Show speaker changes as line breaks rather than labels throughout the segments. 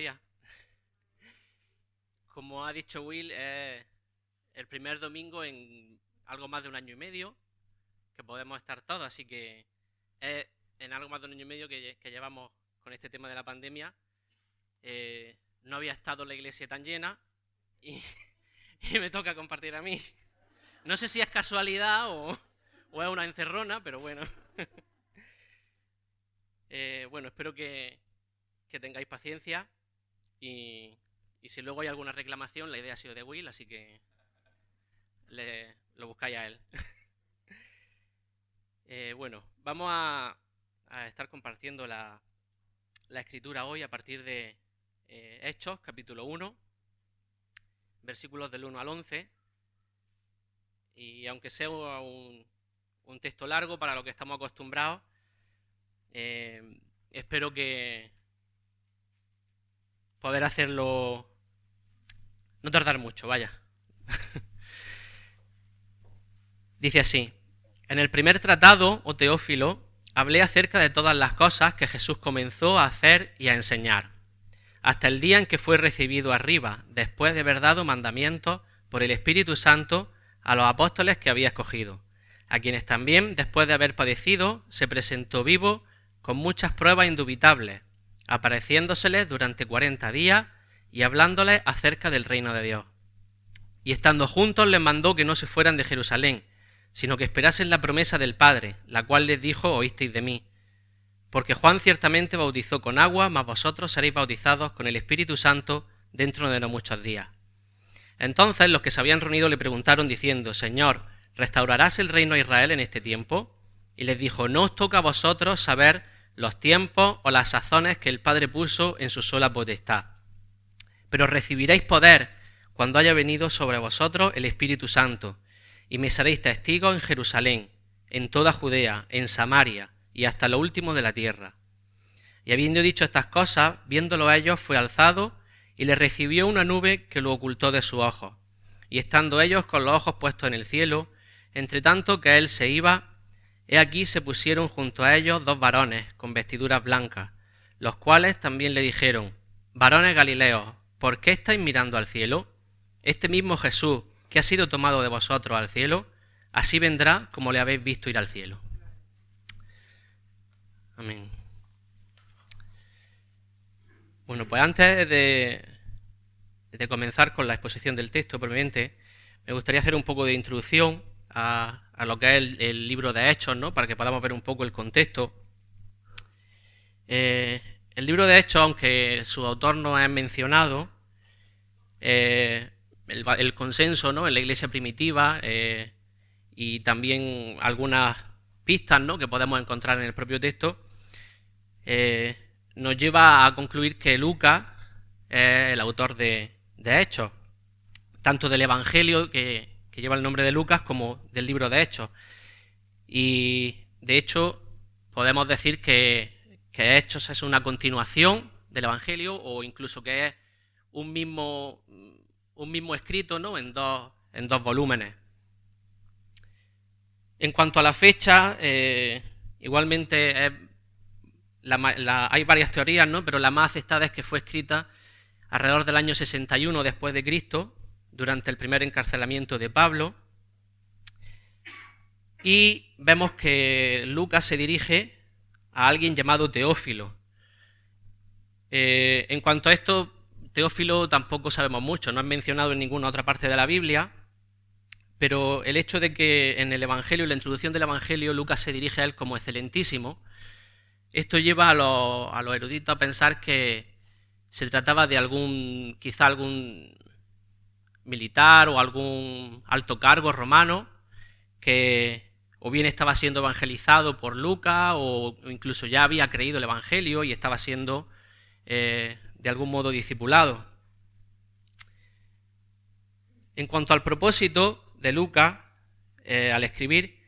días. Como ha dicho Will, es el primer domingo en algo más de un año y medio que podemos estar todos, así que es en algo más de un año y medio que llevamos con este tema de la pandemia. No había estado la iglesia tan llena y, y me toca compartir a mí. No sé si es casualidad o es una encerrona, pero bueno. Bueno, espero que tengáis paciencia y si luego hay alguna reclamación, la idea ha sido de Will, así que lo buscáis a él. Bueno, vamos a estar compartiendo la escritura hoy a partir de Hechos, capítulo 1, versículos del 1 al 11. Y aunque sea un texto largo para lo que estamos acostumbrados, espero que poder hacerlo, no tardar mucho, vaya. Dice así: en el primer tratado, oh Teófilo, hablé acerca de todas las cosas que Jesús comenzó a hacer y a enseñar, hasta el día en que fue recibido arriba, después de haber dado mandamientos por el Espíritu Santo a los apóstoles que había escogido, a quienes también, después de haber padecido, se presentó vivo con muchas pruebas indubitables, apareciéndoseles durante 40 días y hablándoles acerca del reino de Dios. Y estando juntos les mandó que no se fueran de Jerusalén, sino que esperasen la promesa del Padre, la cual les dijo: oísteis de mí. Porque Juan ciertamente bautizó con agua, mas vosotros seréis bautizados con el Espíritu Santo dentro de no muchos días. Entonces los que se habían reunido le preguntaron diciendo: Señor, ¿restaurarás el reino a Israel en este tiempo? Y les dijo: no os toca a vosotros saber los tiempos o las sazones que el Padre puso en su sola potestad. Pero recibiréis poder cuando haya venido sobre vosotros el Espíritu Santo, y me seréis testigos en Jerusalén, en toda Judea, en Samaria, y hasta lo último de la tierra. Y habiendo dicho estas cosas, viéndolo ellos, fue alzado, y le recibió una nube que lo ocultó de sus ojos. Y estando ellos con los ojos puestos en el cielo, entre tanto que él se iba, he aquí se pusieron junto a ellos dos varones con vestiduras blancas, los cuales también le dijeron: varones Galileos, ¿por qué estáis mirando al cielo? Este mismo Jesús, que ha sido tomado de vosotros al cielo, así vendrá como le habéis visto ir al cielo. Amén. Bueno, pues antes de comenzar con la exposición del texto, probablemente, me gustaría hacer un poco de introducción a lo que es el libro de Hechos, ¿no? Para que podamos ver un poco el contexto. El libro de Hechos, aunque su autor no es mencionado, el consenso, ¿no?, en la iglesia primitiva y también algunas pistas, ¿no?, que podemos encontrar en el propio texto, nos lleva a concluir que Lucas es el autor de Hechos, tanto del Evangelio que lleva el nombre de Lucas como del libro de Hechos. Y de hecho podemos decir que Hechos es una continuación del Evangelio, o incluso que es un mismo escrito, ¿no?, en dos volúmenes. En cuanto a la fecha, igualmente hay varias teorías, ¿no?, pero la más aceptada es que fue escrita alrededor del año 61 después de Cristo, durante el primer encarcelamiento de Pablo. Y vemos que Lucas se dirige a alguien llamado Teófilo. En cuanto a esto, Teófilo tampoco sabemos mucho, no es mencionado en ninguna otra parte de la Biblia, pero el hecho de que en el Evangelio, en la introducción del Evangelio, Lucas se dirige a él como excelentísimo, esto lleva a los eruditos a pensar que se trataba de quizá algún militar o algún alto cargo romano que o bien estaba siendo evangelizado por Lucas o incluso ya había creído el Evangelio y estaba siendo de algún modo discipulado. En cuanto al propósito de Lucas, al escribir,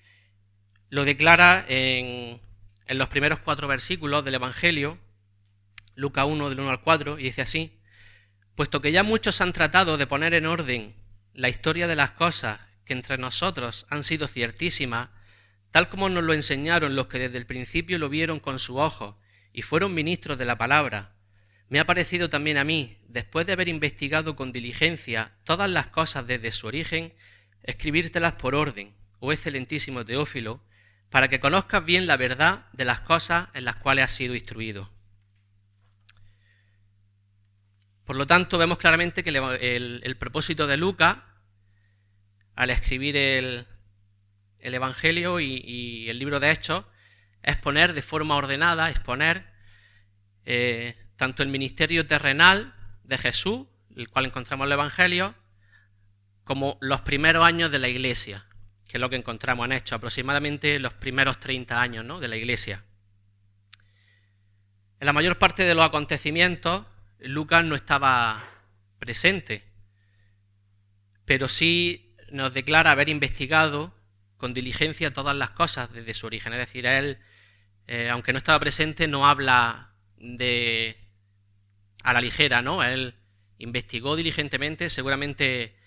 lo declara en los primeros 4 versículos del Evangelio, Lucas 1, del 1 al 4, y dice así: puesto que ya muchos han tratado de poner en orden la historia de las cosas que entre nosotros han sido ciertísimas, tal como nos lo enseñaron los que desde el principio lo vieron con sus ojos y fueron ministros de la palabra, me ha parecido también a mí, después de haber investigado con diligencia todas las cosas desde su origen, escribírtelas por orden, oh excelentísimo Teófilo, para que conozcas bien la verdad de las cosas en las cuales has sido instruido. Por lo tanto, vemos claramente que el propósito de Lucas, al escribir el Evangelio y el libro de Hechos, es poner de forma ordenada, exponer tanto el ministerio terrenal de Jesús, el cual encontramos en el Evangelio, como los primeros años de la Iglesia, que es lo que encontramos en Hechos, aproximadamente los primeros 30 años, ¿no?, de la Iglesia. En la mayor parte de los acontecimientos, Lucas no estaba presente, pero sí nos declara haber investigado con diligencia todas las cosas desde su origen. Es decir, él, aunque no estaba presente, no habla a la ligera, ¿no? Él investigó diligentemente, seguramente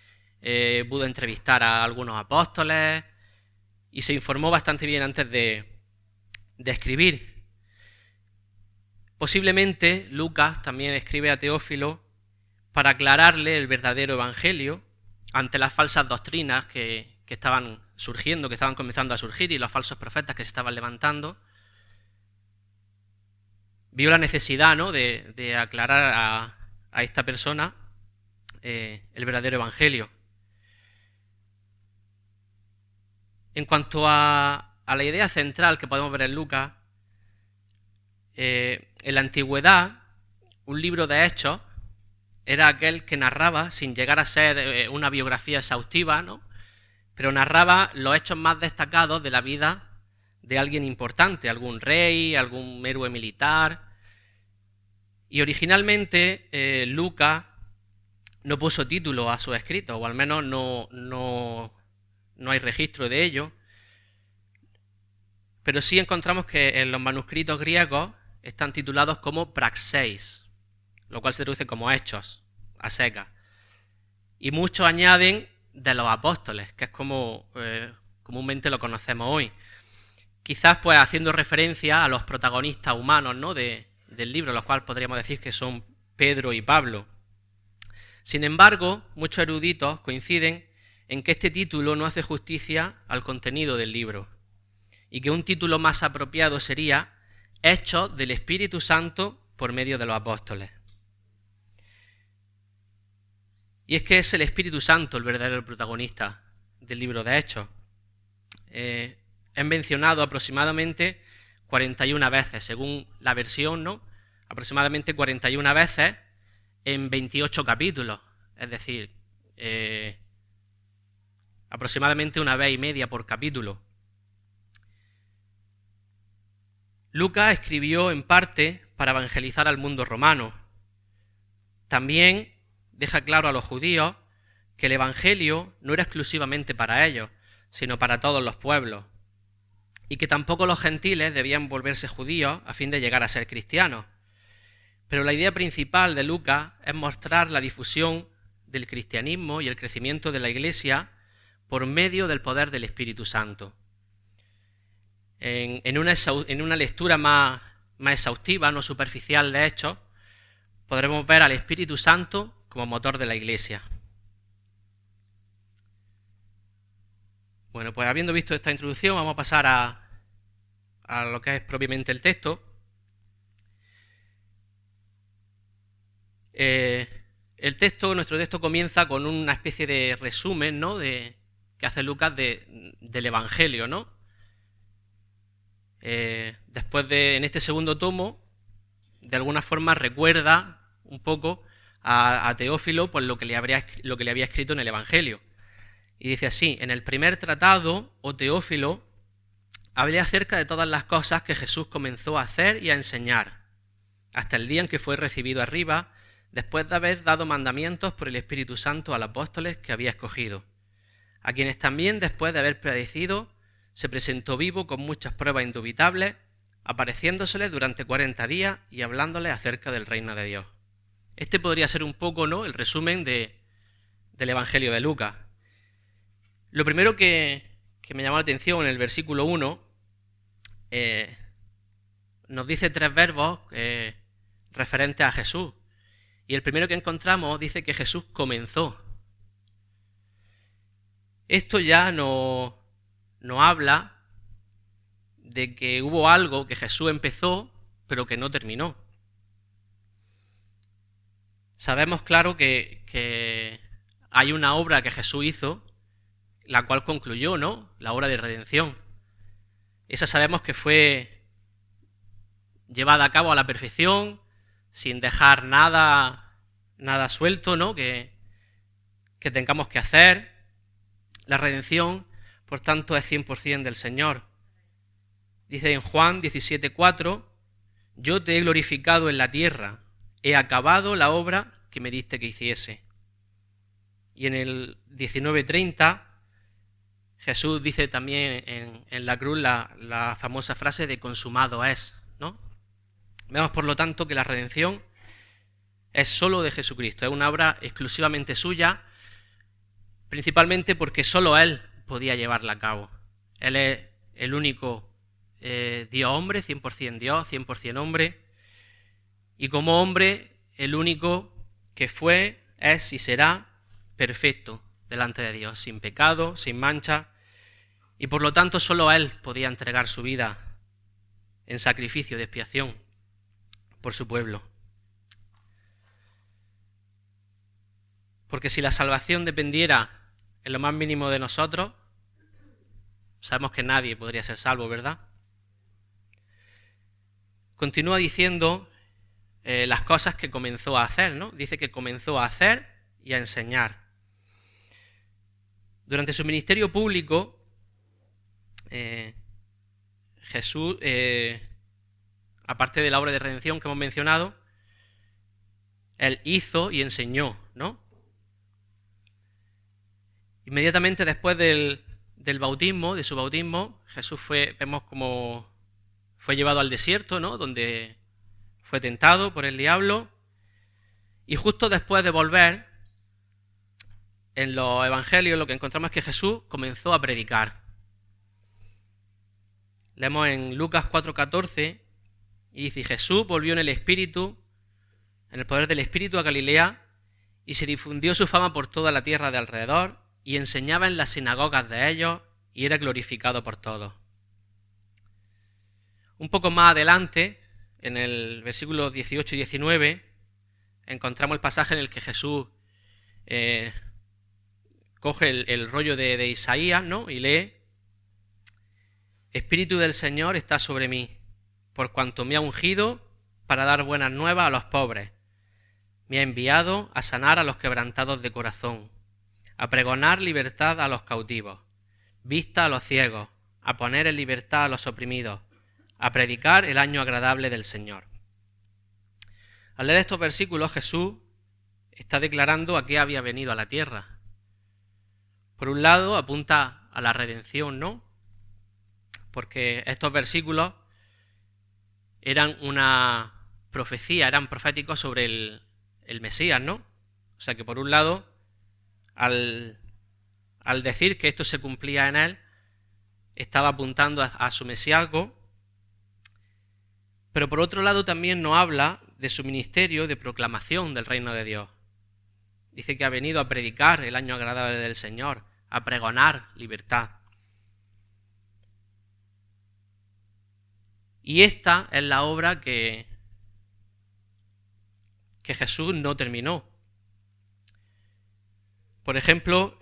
pudo entrevistar a algunos apóstoles y se informó bastante bien antes de escribir. Posiblemente Lucas también escribe a Teófilo para aclararle el verdadero evangelio ante las falsas doctrinas que estaban surgiendo, que estaban comenzando a surgir, y los falsos profetas que se estaban levantando. Vio la necesidad, ¿no?, de aclarar a esta persona el verdadero evangelio. En cuanto a la idea central que podemos ver en Lucas, en la antigüedad, un libro de Hechos era aquel que narraba, sin llegar a ser una biografía exhaustiva, ¿no?, pero narraba los hechos más destacados de la vida de alguien importante, algún rey, algún héroe militar. Y originalmente Lucas no puso título a sus escritos, o al menos no hay registro de ello, pero sí encontramos que en los manuscritos griegos están titulados como praxeis, lo cual se traduce como hechos, a secas. Y muchos añaden de los apóstoles, que es como comúnmente lo conocemos hoy. Quizás pues haciendo referencia a los protagonistas humanos, ¿no?, del libro, los cuales podríamos decir que son Pedro y Pablo. Sin embargo, muchos eruditos coinciden en que este título no hace justicia al contenido del libro y que un título más apropiado sería Hechos del Espíritu Santo por medio de los apóstoles. Y es que es el Espíritu Santo el verdadero protagonista del libro de Hechos. Es mencionado aproximadamente 41 veces, según la versión, ¿no?, aproximadamente 41 veces en 28 capítulos, es decir, aproximadamente una vez y media por capítulo. Lucas escribió en parte para evangelizar al mundo romano. También deja claro a los judíos que el evangelio no era exclusivamente para ellos, sino para todos los pueblos, y que tampoco los gentiles debían volverse judíos a fin de llegar a ser cristianos. Pero la idea principal de Lucas es mostrar la difusión del cristianismo y el crecimiento de la Iglesia por medio del poder del Espíritu Santo. En una lectura más exhaustiva, no superficial de Hechos, podremos ver al Espíritu Santo como motor de la Iglesia. Bueno, pues habiendo visto esta introducción, vamos a pasar a lo que es propiamente el texto. Nuestro texto comienza con una especie de resumen, ¿no?, que hace Lucas del Evangelio, ¿no? Después en este segundo tomo, de alguna forma recuerda un poco a Teófilo pues lo que le había escrito en el Evangelio. Y dice así: en el primer tratado, oh Teófilo, hablé acerca de todas las cosas que Jesús comenzó a hacer y a enseñar, hasta el día en que fue recibido arriba, después de haber dado mandamientos por el Espíritu Santo a los apóstoles que había escogido, a quienes también, después de haber padecido, se presentó vivo con muchas pruebas indubitables, apareciéndoseles durante 40 días y hablándoles acerca del reino de Dios. Este podría ser un poco, ¿no?, el resumen del Evangelio de Lucas. Lo primero que me llamó la atención en el versículo 1, nos dice 3 verbos referentes a Jesús. Y el primero que encontramos dice que Jesús comenzó. Esto ya no habla de que hubo algo que Jesús empezó, pero que no terminó. Sabemos, claro, que hay una obra que Jesús hizo, la cual concluyó, ¿no? La obra de redención. Esa sabemos que fue llevada a cabo a la perfección, sin dejar nada suelto, ¿no? Que tengamos que hacer. La redención, por tanto, es 100% del Señor. Dice en Juan 17:4, yo te he glorificado en la tierra, he acabado la obra que me diste que hiciese. Y en el 19:30, Jesús dice también en la cruz la famosa frase de consumado es, ¿no? Vemos, por lo tanto, que la redención es solo de Jesucristo, es una obra exclusivamente suya, principalmente porque solo Él podía llevarla a cabo. Él es el único Dios hombre, 100% Dios, 100% hombre, y como hombre, el único que fue, es y será perfecto delante de Dios, sin pecado, sin mancha, y por lo tanto solo Él podía entregar su vida en sacrificio de expiación por su pueblo. Porque si la salvación dependiera en lo más mínimo de nosotros, sabemos que nadie podría ser salvo, ¿verdad? Continúa diciendo las cosas que comenzó a hacer, ¿no? Dice que comenzó a hacer y a enseñar. Durante su ministerio público, Jesús, aparte de la obra de redención que hemos mencionado, Él hizo y enseñó, ¿no? Inmediatamente después del bautismo, de su bautismo, Jesús vemos como fue llevado al desierto, ¿no? Donde fue tentado por el diablo. Y justo después de volver, en los evangelios lo que encontramos es que Jesús comenzó a predicar. Leemos en Lucas 4:14 y dice, Jesús volvió en el poder del Espíritu a Galilea, y se difundió su fama por toda la tierra de alrededor, y enseñaba en las sinagogas de ellos, y era glorificado por todos. Un poco más adelante, en el versículo 18 y 19, encontramos el pasaje en el que Jesús coge el rollo de Isaías, ¿no? Y lee, Espíritu del Señor está sobre mí, por cuanto me ha ungido para dar buenas nuevas a los pobres. Me ha enviado a sanar a los quebrantados de corazón, a pregonar libertad a los cautivos, vista a los ciegos, a poner en libertad a los oprimidos, a predicar el año agradable del Señor. Al leer estos versículos, Jesús está declarando a qué había venido a la tierra. Por un lado, apunta a la redención, ¿no? Porque estos versículos eran una profecía, eran proféticos sobre el Mesías, ¿no? O sea que por un lado, al decir que esto se cumplía en él, estaba apuntando a su mesiasgo, pero por otro lado también nos habla de su ministerio de proclamación del reino de Dios. Dice que ha venido a predicar el año agradable del Señor, a pregonar libertad. Y esta es la obra que Jesús no terminó. Por ejemplo,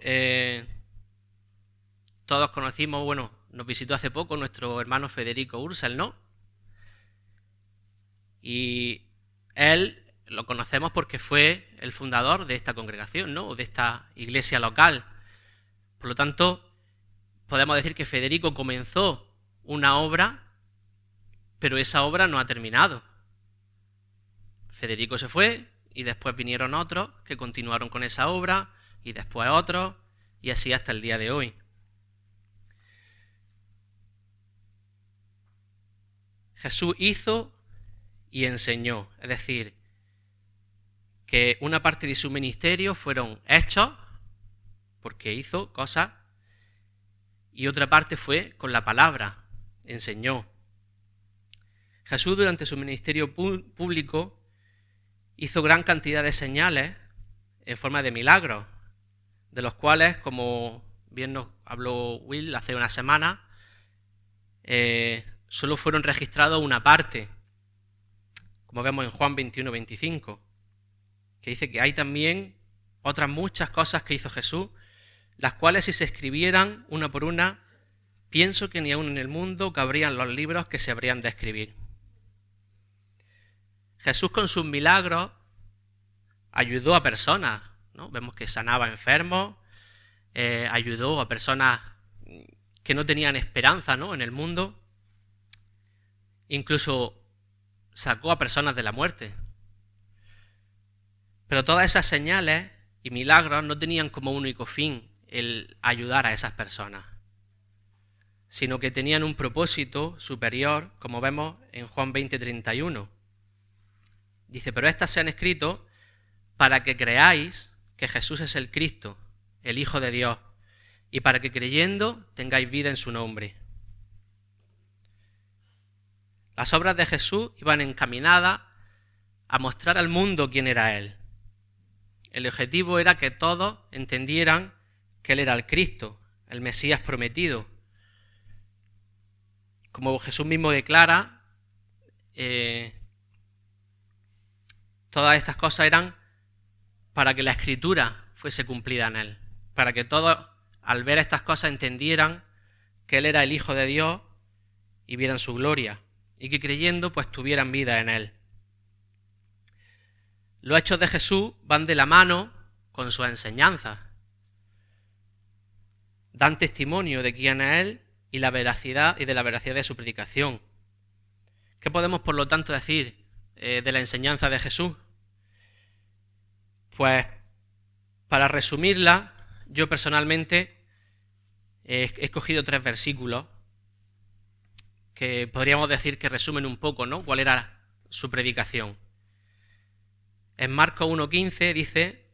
todos conocimos, nos visitó hace poco nuestro hermano Federico Ursel, ¿no? Y él lo conocemos porque fue el fundador de esta congregación, ¿no? O de esta iglesia local. Por lo tanto, podemos decir que Federico comenzó una obra, pero esa obra no ha terminado. Federico se fue y después vinieron otros que continuaron con esa obra y después otros y así hasta el día de hoy. Jesús hizo y enseñó, es decir, que una parte de su ministerio fueron hechos, porque hizo cosas, y otra parte fue con la palabra, enseñó. Jesús durante su ministerio público hizo gran cantidad de señales en forma de milagros, de los cuales, como bien nos habló Will hace una semana, solo fueron registrados una parte, como vemos en Juan 21-25, que dice que hay también otras muchas cosas que hizo Jesús, las cuales si se escribieran una por una, pienso que ni aun en el mundo cabrían los libros que se habrían de escribir. Jesús con sus milagros ayudó a personas, ¿no? Vemos que sanaba enfermos, ayudó a personas que no tenían esperanza, ¿no?, en el mundo. Incluso sacó a personas de la muerte. Pero todas esas señales y milagros no tenían como único fin el ayudar a esas personas, sino que tenían un propósito superior, como vemos en Juan 20:31. Dice, pero estas se han escrito para que creáis que Jesús es el Cristo, el Hijo de Dios, y para que creyendo tengáis vida en su nombre. Las obras de Jesús iban encaminadas a mostrar al mundo quién era Él. El objetivo era que todos entendieran que Él era el Cristo, el Mesías prometido. Como Jesús mismo declara, todas estas cosas eran para que la Escritura fuese cumplida en Él, para que todos al ver estas cosas entendieran que Él era el Hijo de Dios y vieran su gloria, y que creyendo pues tuvieran vida en Él. Los hechos de Jesús van de la mano con sus enseñanzas. Dan testimonio de quién es Él y la veracidad y de la veracidad de su predicación. ¿Qué podemos, por lo tanto, decir de la enseñanza de Jesús? Pues, para resumirla, yo personalmente he escogido 3 versículos que podríamos decir que resumen un poco, ¿no?, cuál era su predicación. En Marcos 1:15 dice,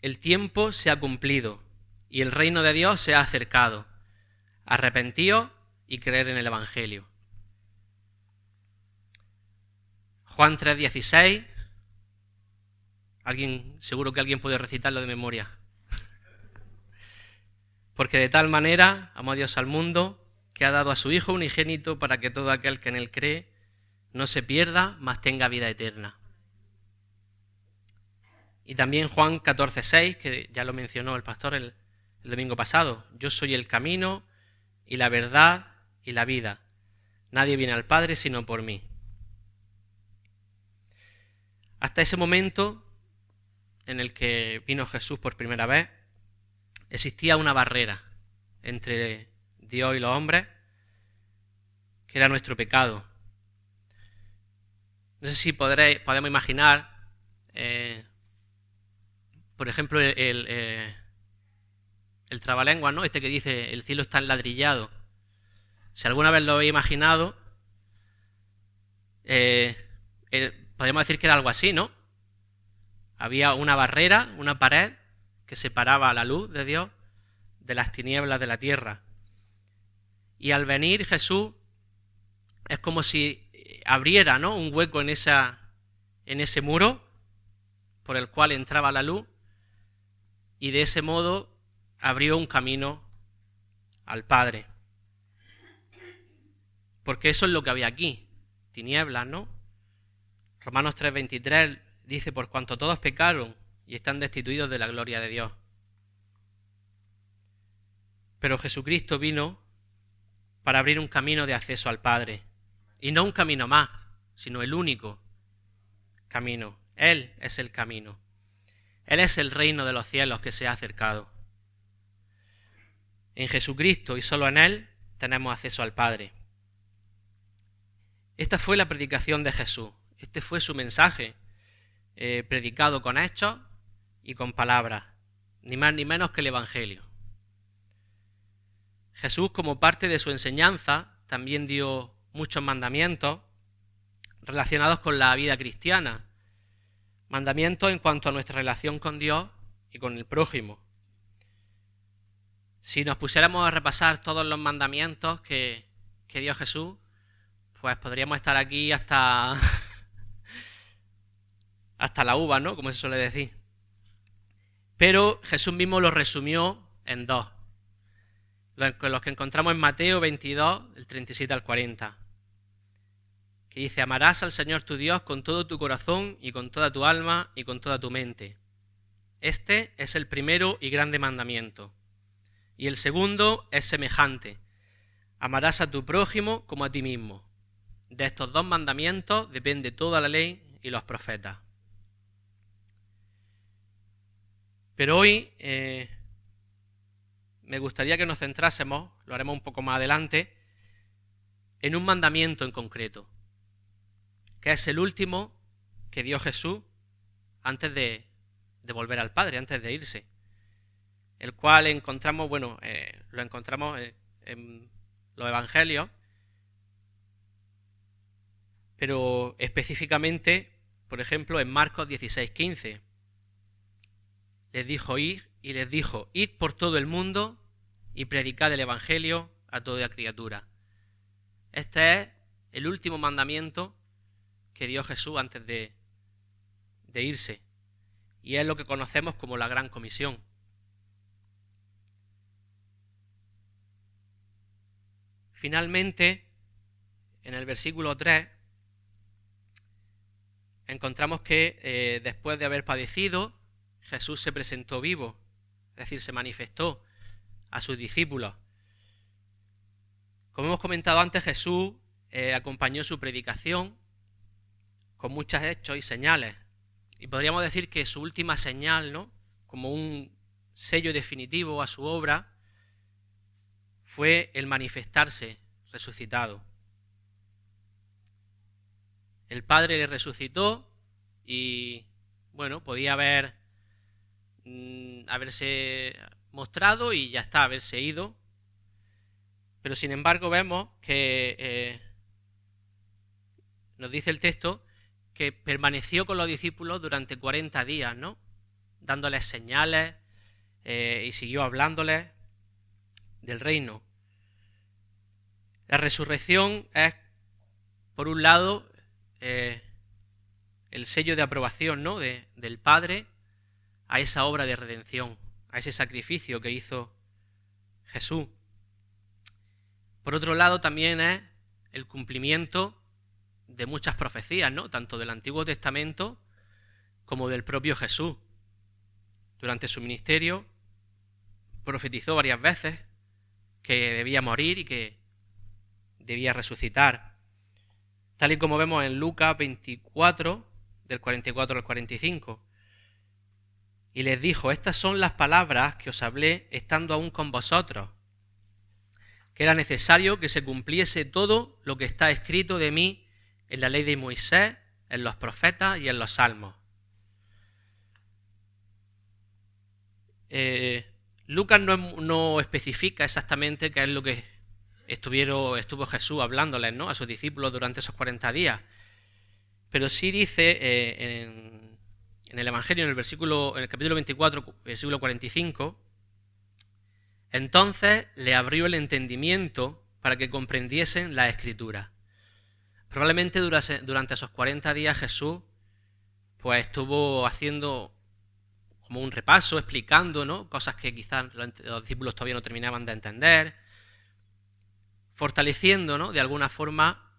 el tiempo se ha cumplido y el reino de Dios se ha acercado. Arrepentíos y creer en el Evangelio. Juan 3:16, seguro que alguien puede recitarlo de memoria. Porque de tal manera amó Dios al mundo, que ha dado a su Hijo unigénito para que todo aquel que en Él cree no se pierda, mas tenga vida eterna. Y también Juan 14:6, que ya lo mencionó el pastor el domingo pasado. Yo soy el camino y la verdad y la vida. Nadie viene al Padre sino por mí. Hasta ese momento en el que vino Jesús por primera vez, existía una barrera entre Dios y los hombres, que era nuestro pecado. No sé si podemos imaginar, por ejemplo, el trabalenguas, ¿no?, este que dice, el cielo está enladrillado. Si alguna vez lo habéis imaginado, podríamos decir que era algo así, ¿no? Había una barrera, una pared que separaba a la luz de Dios de las tinieblas de la tierra. Y al venir Jesús es como si abriera, ¿no?, un hueco en ese muro por el cual entraba la luz, y de ese modo abrió un camino al Padre. Porque eso es lo que había aquí, tinieblas, ¿no? Romanos 3:23 dice, por cuanto todos pecaron y están destituidos de la gloria de Dios. Pero Jesucristo vino para abrir un camino de acceso al Padre. Y no un camino más, sino el único camino. Él es el camino. Él es el reino de los cielos que se ha acercado. En Jesucristo y solo en Él tenemos acceso al Padre. Esta fue la predicación de Jesús. Este fue su mensaje, predicado con hechos y con palabras, ni más ni menos que el Evangelio. Jesús, como parte de su enseñanza, también dio muchos mandamientos relacionados con la vida cristiana. Mandamientos en cuanto a nuestra relación con Dios y con el prójimo. Si nos pusiéramos a repasar todos los mandamientos que dio Jesús, pues podríamos estar aquí hasta hasta la uva, ¿no? Como se suele decir. Pero Jesús mismo lo resumió en dos. Los que encontramos en Mateo 22, del 37 al 40. Que dice: amarás al Señor tu Dios con todo tu corazón y con toda tu alma y con toda tu mente. Este es el primero y grande mandamiento. Y el segundo es semejante: amarás a tu prójimo como a ti mismo. De estos dos mandamientos depende toda la ley y los profetas. Pero hoy me gustaría que nos centrásemos, lo haremos un poco más adelante, en un mandamiento en concreto, que es el último que dio Jesús antes de volver al Padre, antes de irse, el cual encontramos, lo encontramos en los evangelios, pero específicamente, por ejemplo, en Marcos 16:15, les dijo: id por todo el mundo y predicad el evangelio a toda criatura. Este es el último mandamiento que dio Jesús antes de irse, y es lo que conocemos como la Gran Comisión. Finalmente, en el versículo 3, encontramos que después de haber padecido, Jesús se presentó vivo, es decir, se manifestó a sus discípulos. Como hemos comentado antes, Jesús acompañó su predicación con muchos hechos y señales. Y podríamos decir que su última señal, ¿no?, como un sello definitivo a su obra, fue el manifestarse resucitado. El Padre le resucitó y, podía haberse mostrado y ya está, haberse ido. Pero sin embargo vemos que nos dice el texto que permaneció con los discípulos durante 40 días, ¿no?, dándoles señales y siguió hablándoles del reino. La resurrección es, por un lado, el sello de aprobación, ¿no?, del Padre a esa obra de redención, a ese sacrificio que hizo Jesús. Por otro lado, también es el cumplimiento de muchas profecías, ¿no?, tanto del Antiguo Testamento como del propio Jesús. Durante su ministerio profetizó varias veces que debía morir y que debía resucitar, tal y como vemos en Lucas 24, del 44 al 45. Y les dijo: estas son las palabras que os hablé estando aún con vosotros, que era necesario que se cumpliese todo lo que está escrito de mí en la ley de Moisés, en los profetas y en los salmos. Lucas no especifica exactamente qué es lo que estuvo Jesús hablándoles, ¿no?, a sus discípulos durante esos 40 días. Pero sí dice en el Evangelio, en el capítulo 24, versículo 45, entonces le abrió el entendimiento para que comprendiesen la Escritura. Probablemente durante esos 40 días Jesús pues estuvo haciendo como un repaso, explicando, ¿no?, cosas que quizás los discípulos todavía no terminaban de entender, fortaleciendo, ¿no?, de alguna forma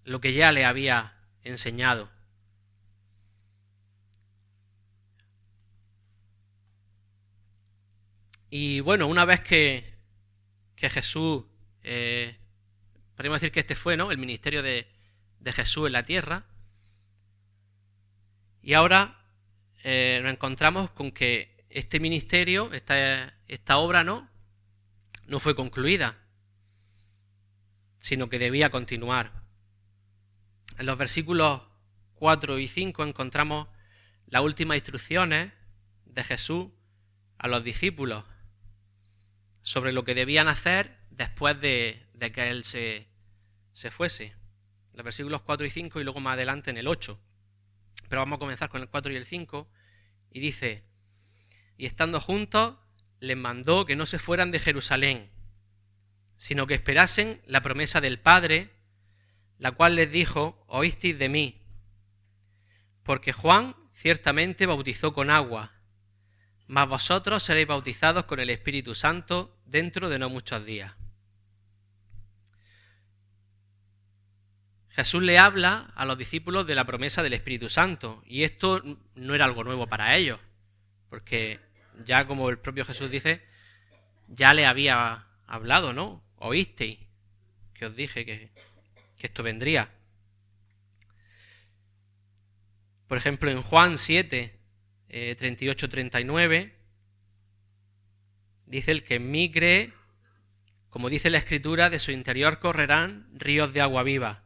lo que ya le había enseñado. Y una vez que Jesús, podríamos decir que este fue, ¿no?, el ministerio de Jesús en la tierra, y ahora nos encontramos con que este ministerio, esta obra, no fue concluida, sino que debía continuar. En los versículos 4 y 5 encontramos las últimas instrucciones de Jesús a los discípulos sobre lo que debían hacer después de que Él se fuese. Los versículos 4 y 5 y luego más adelante en el 8. Pero vamos a comenzar con el 4 y el 5. Y dice: y estando juntos les mandó que no se fueran de Jerusalén, sino que esperasen la promesa del Padre, la cual les dijo: oísteis de mí, Porque Juan ciertamente bautizó con agua, mas vosotros seréis bautizados con el Espíritu Santo dentro de no muchos días. Jesús le habla a los discípulos de la promesa del Espíritu Santo, y esto no era algo nuevo para ellos, porque ya como el propio Jesús dice, ya le había hablado, ¿no? Oísteis que os dije que esto vendría. Por ejemplo, en Juan 7, 38-39, dice: el que en mí cree, como dice la Escritura, de su interior correrán ríos de agua viva.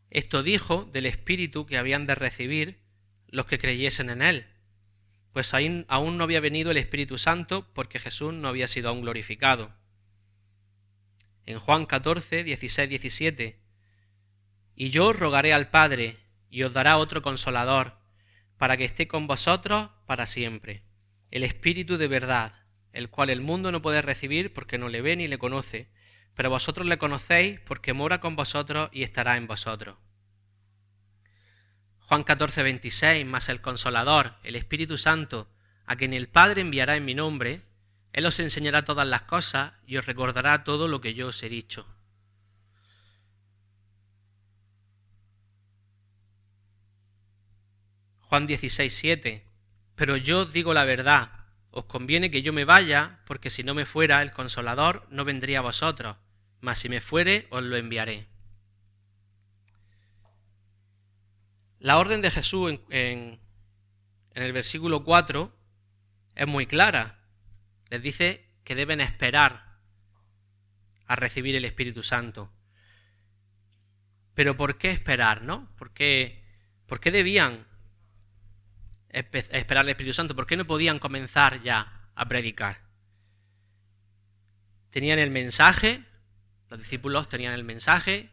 Esto dijo del Espíritu que habían de recibir los que creyesen en él, pues aún no había venido el Espíritu Santo porque Jesús no había sido aún glorificado. En Juan 14, 16, 17, y yo rogaré al Padre, y os dará otro Consolador, para que esté con vosotros para siempre, el Espíritu de verdad, el cual el mundo no puede recibir porque no le ve ni le conoce, pero vosotros le conocéis porque mora con vosotros y estará en vosotros. Juan 14, 26, mas el Consolador, el Espíritu Santo, a quien el Padre enviará en mi nombre, Él os enseñará todas las cosas y os recordará todo lo que yo os he dicho. Juan 16, 7, pero yo os digo la verdad, os conviene que yo me vaya, porque si no me fuera, el Consolador no vendría a vosotros, mas si me fuere, os lo enviaré. La orden de Jesús en el versículo 4 es muy clara. Les dice que deben esperar a recibir el Espíritu Santo. Pero ¿por qué esperar, no? ¿Por qué debían esperar al Espíritu Santo? ¿Por qué no podían comenzar ya a predicar? Tenían el mensaje, los discípulos tenían el mensaje,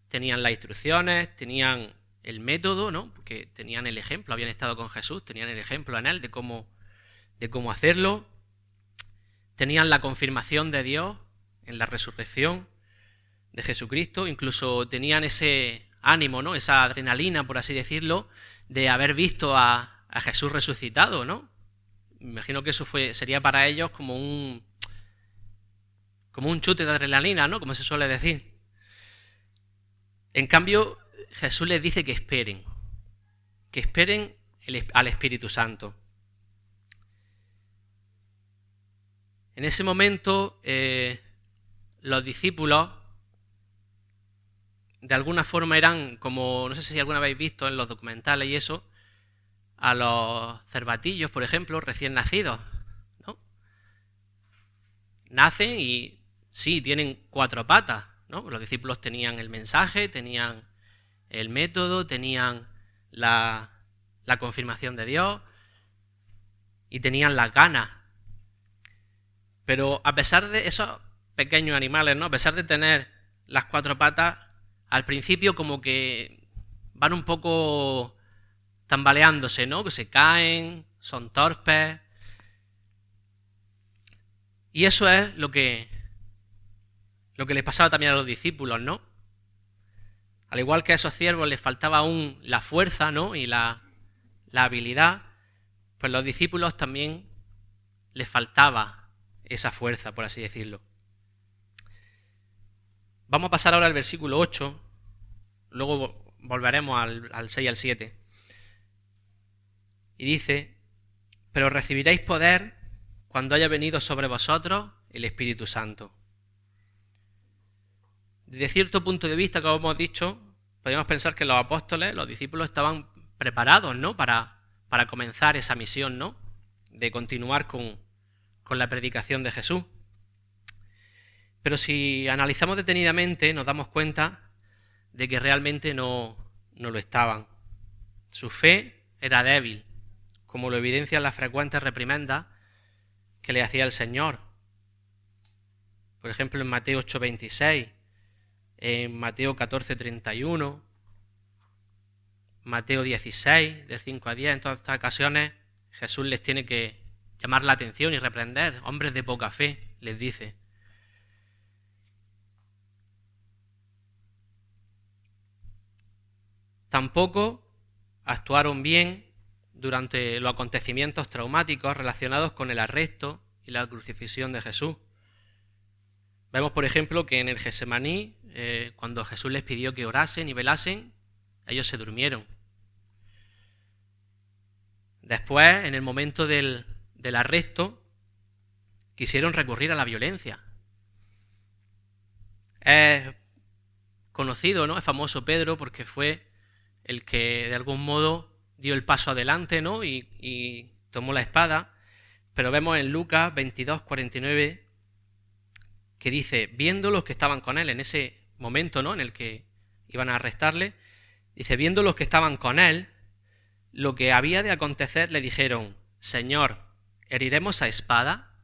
tenían las instrucciones, tenían el método, ¿no? Porque tenían el ejemplo, habían estado con Jesús, tenían el ejemplo en él de cómo hacerlo, tenían la confirmación de Dios en la resurrección de Jesucristo, incluso tenían ese ánimo, ¿no? Esa adrenalina, por así decirlo, de haber visto a Jesús resucitado, ¿no? Me imagino que eso sería para ellos como un chute de adrenalina, ¿no? Como se suele decir. En cambio, Jesús les dice que esperen al Espíritu Santo. En ese momento, los discípulos de alguna forma eran como, no sé si alguna vez habéis visto en los documentales y eso, a los cervatillos, por ejemplo, recién nacidos, ¿no? Nacen y sí, tienen 4 patas, ¿no? Los discípulos tenían el mensaje, tenían el método, tenían la confirmación de Dios y tenían las ganas. Pero a pesar de esos pequeños animales, ¿no? A pesar de tener las 4 patas, al principio como que van un poco tambaleándose, ¿no? Que se caen, son torpes. Y eso es lo que les pasaba también a los discípulos, ¿no? Al igual que a esos ciervos les faltaba aún la fuerza, ¿no? Y la habilidad, pues a los discípulos también les faltaba esa fuerza, por así decirlo. Vamos a pasar ahora al versículo 8, luego volveremos al 6 y al 7. Y dice: pero recibiréis poder cuando haya venido sobre vosotros el Espíritu Santo. Desde cierto punto de vista, como hemos dicho, podríamos pensar que los apóstoles, los discípulos, estaban preparados, ¿no? Para comenzar esa misión, ¿no? De continuar con la predicación de Jesús. Pero si analizamos detenidamente, nos damos cuenta de que realmente no lo estaban. Su fe era débil, como lo evidencian las frecuentes reprimendas que le hacía el Señor. Por ejemplo, en Mateo 8:26, en Mateo 14:31, Mateo 16, de 5 a 10, en todas estas ocasiones Jesús les tiene que llamar la atención y reprender. Hombres de poca fe, les dice. Tampoco actuaron bien durante los acontecimientos traumáticos relacionados con el arresto y la crucifixión de Jesús. Vemos, por ejemplo, que en el Getsemaní, cuando Jesús les pidió que orasen y velasen, ellos se durmieron. Después, en el momento del arresto, quisieron recurrir a la violencia. Es conocido, ¿no? Es famoso Pedro porque fue el que de algún modo dio el paso adelante, ¿no? Y tomó la espada. Pero vemos en Lucas 22, 49 que dice, viendo los que estaban con él en ese momento, ¿no? En el que iban a arrestarle, dice, viendo los que estaban con él, lo que había de acontecer le dijeron, Señor, ¿heriremos a espada?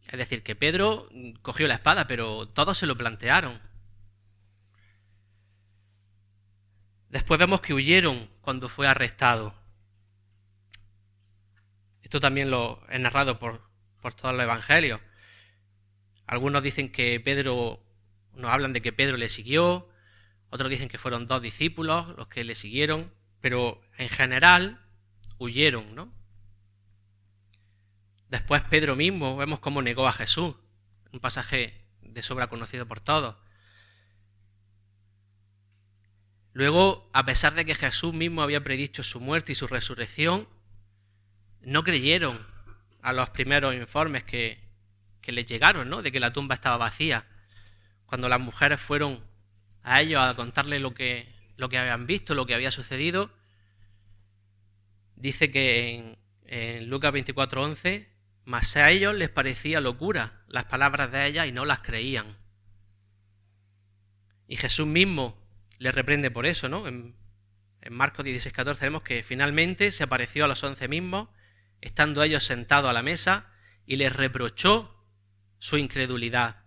Es decir, que Pedro cogió la espada, pero todos se lo plantearon. Después vemos que huyeron cuando fue arrestado. Esto también lo es narrado por todos los evangelios. Algunos dicen que Pedro, nos hablan de que Pedro le siguió, otros dicen que fueron 2 discípulos los que le siguieron, pero en general huyeron, ¿no? Después Pedro mismo, vemos cómo negó a Jesús, un pasaje de sobra conocido por todos. Luego, a pesar de que Jesús mismo había predicho su muerte y su resurrección, no creyeron a los primeros informes que les llegaron, ¿no? De que la tumba estaba vacía. Cuando las mujeres fueron a ellos a contarles lo que habían visto, lo que había sucedido, dice que en Lucas 24:11, mas a ellos les parecía locura las palabras de ellas y no las creían. Y Jesús mismo les reprende por eso, ¿no? En Marcos 16:14 vemos que finalmente se apareció a los 11 mismos, estando ellos sentados a la mesa, y les reprochó su incredulidad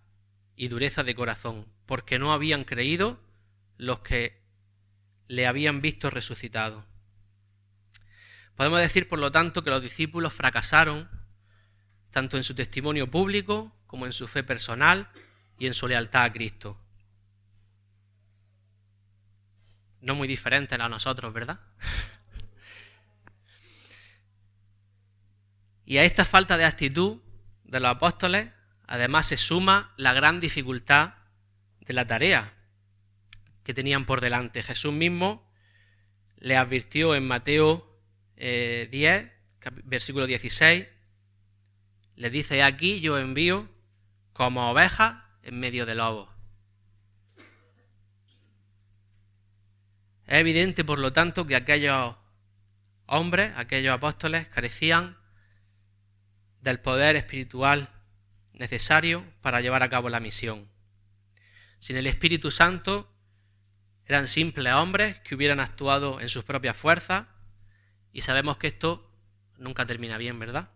y dureza de corazón, porque no habían creído los que le habían visto resucitado. Podemos decir, por lo tanto, que los discípulos fracasaron tanto en su testimonio público como en su fe personal y en su lealtad a Cristo. No muy diferentes a nosotros, ¿verdad? Y a esta falta de actitud de los apóstoles, además se suma la gran dificultad de la tarea que tenían por delante. Jesús mismo le advirtió en Mateo 10, versículo 16, le dice, aquí yo envío como ovejas en medio de lobos. Es evidente, por lo tanto, que aquellos hombres, aquellos apóstoles, carecían del poder espiritual necesario para llevar a cabo la misión. Sin el Espíritu Santo eran simples hombres que hubieran actuado en sus propias fuerzas, y sabemos que esto nunca termina bien, ¿verdad?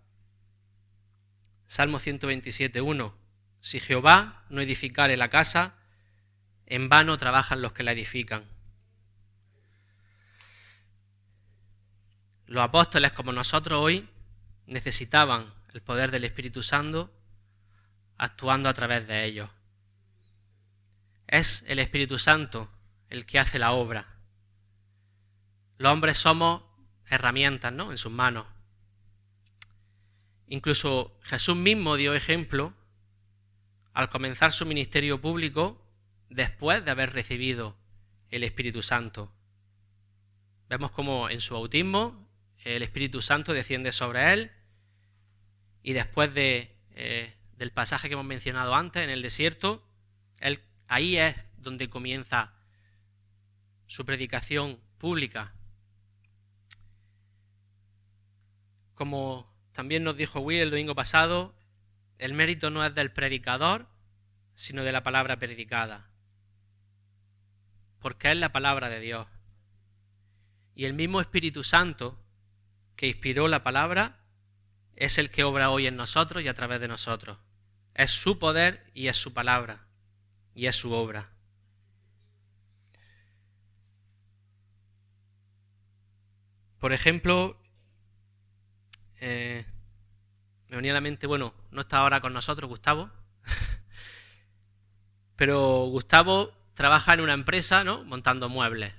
Salmo 127:1. Si Jehová no edificare la casa, en vano trabajan los que la edifican. Los apóstoles, como nosotros hoy, necesitaban el poder del Espíritu Santo actuando a través de ellos. Es el Espíritu Santo el que hace la obra. Los hombres somos herramientas, ¿no?, en sus manos. Incluso Jesús mismo dio ejemplo al comenzar su ministerio público después de haber recibido el Espíritu Santo. Vemos cómo en su bautismo el Espíritu Santo desciende sobre él, y después del pasaje que hemos mencionado antes, en el desierto, ahí es donde comienza su predicación pública. Como también nos dijo Will el domingo pasado, el mérito no es del predicador, sino de la palabra predicada, porque es la palabra de Dios. Y el mismo Espíritu Santo que inspiró la palabra es el que obra hoy en nosotros y a través de nosotros. Es su poder y es su palabra y es su obra. Por ejemplo, me venía a la mente, no está ahora con nosotros Gustavo, pero Gustavo trabaja en una empresa, ¿no?, montando muebles.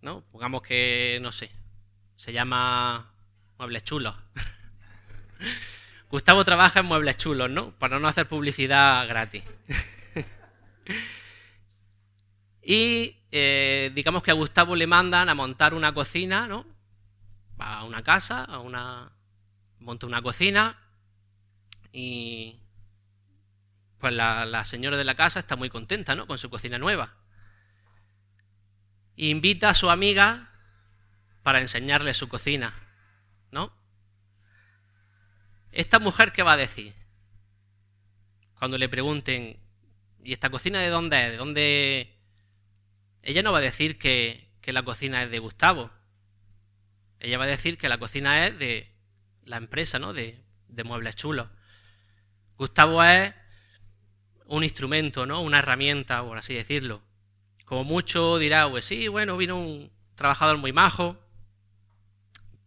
¿no? Pongamos que, no sé, se llama Muebles Chulos. Gustavo trabaja en Muebles Chulos, ¿no? Para no hacer publicidad gratis. Y digamos que a Gustavo le mandan a montar una cocina, ¿no? Va a una casa, monta una cocina y pues la señora de la casa está muy contenta, ¿no? Con su cocina nueva. E invita a su amiga para enseñarle su cocina, ¿no? ¿Esta mujer qué va a decir? Cuando le pregunten, ¿y esta cocina de dónde es? ¿De dónde? Ella no va a decir que la cocina es de Gustavo. Ella va a decir que la cocina es de la empresa, ¿no? De Muebles Chulos. Gustavo es un instrumento, ¿no? Una herramienta, por así decirlo. Como mucho dirá, pues sí, bueno, vino un trabajador muy majo,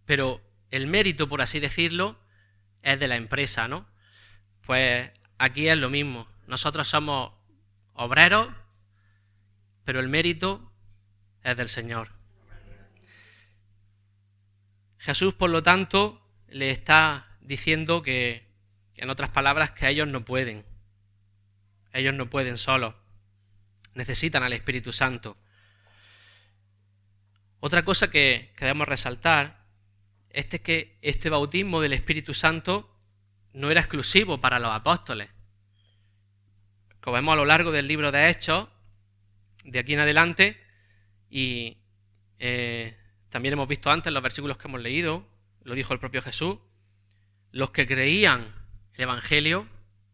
pero el mérito, por así decirlo, es de la empresa, ¿no? Pues aquí es lo mismo. Nosotros somos obreros, pero el mérito es del Señor. Jesús, por lo tanto, le está diciendo que, en otras palabras, que ellos no pueden. Ellos no pueden solos. Necesitan al Espíritu Santo. Otra cosa que debemos resaltar es que este bautismo del Espíritu Santo no era exclusivo para los apóstoles. Como vemos a lo largo del libro de Hechos, de aquí en adelante, y también hemos visto antes los versículos que hemos leído, lo dijo el propio Jesús, los que creían el Evangelio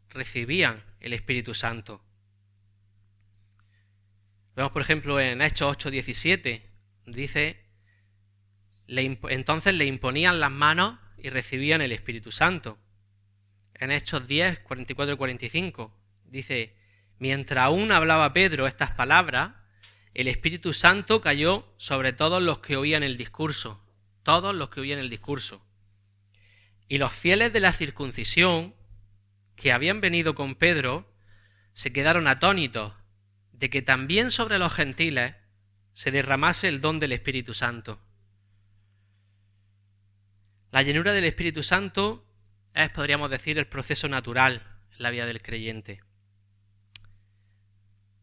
recibían el Espíritu Santo. Vemos, por ejemplo, en Hechos 8:17, dice, entonces le imponían las manos y recibían el Espíritu Santo. En Hechos 10, 44 y 45, dice, mientras aún hablaba Pedro estas palabras, el Espíritu Santo cayó sobre todos los que oían el discurso. Todos los que oían el discurso. Y los fieles de la circuncisión, que habían venido con Pedro, se quedaron atónitos de que también sobre los gentiles se derramase el don del Espíritu Santo. La llenura del Espíritu Santo es, podríamos decir, el proceso natural en la vida del creyente.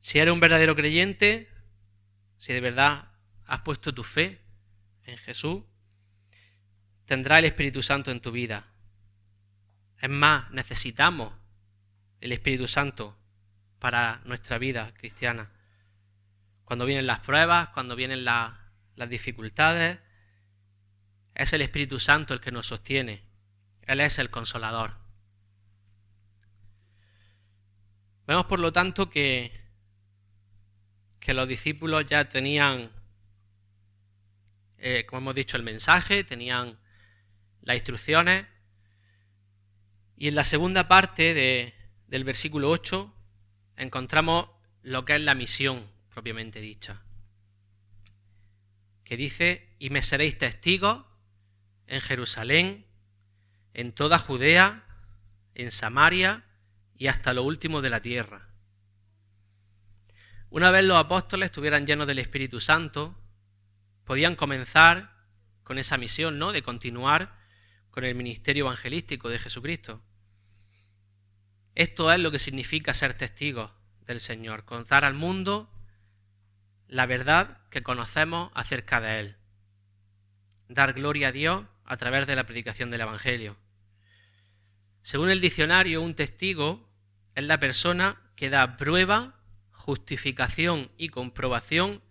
Si eres un verdadero creyente, si de verdad has puesto tu fe en Jesús, tendrás el Espíritu Santo en tu vida. Es más, necesitamos el Espíritu Santo para nuestra vida cristiana. Cuando vienen las pruebas, cuando vienen las dificultades, es el Espíritu Santo el que nos sostiene. Él es el Consolador. Vemos, por lo tanto, que los discípulos ya tenían, como hemos dicho, el mensaje, tenían las instrucciones. Y en la segunda parte del versículo 8 encontramos lo que es la misión propiamente dicha, que dice, y me seréis testigos en Jerusalén, en toda Judea, en Samaria y hasta lo último de la tierra. Una vez los apóstoles estuvieran llenos del Espíritu Santo, podían comenzar con esa misión, ¿no?, de continuar con el ministerio evangelístico de Jesucristo. Esto es lo que significa ser testigos del Señor, contar al mundo la verdad que conocemos acerca de Él, dar gloria a Dios a través de la predicación del Evangelio. Según el diccionario, un testigo es la persona que da prueba, justificación y comprobación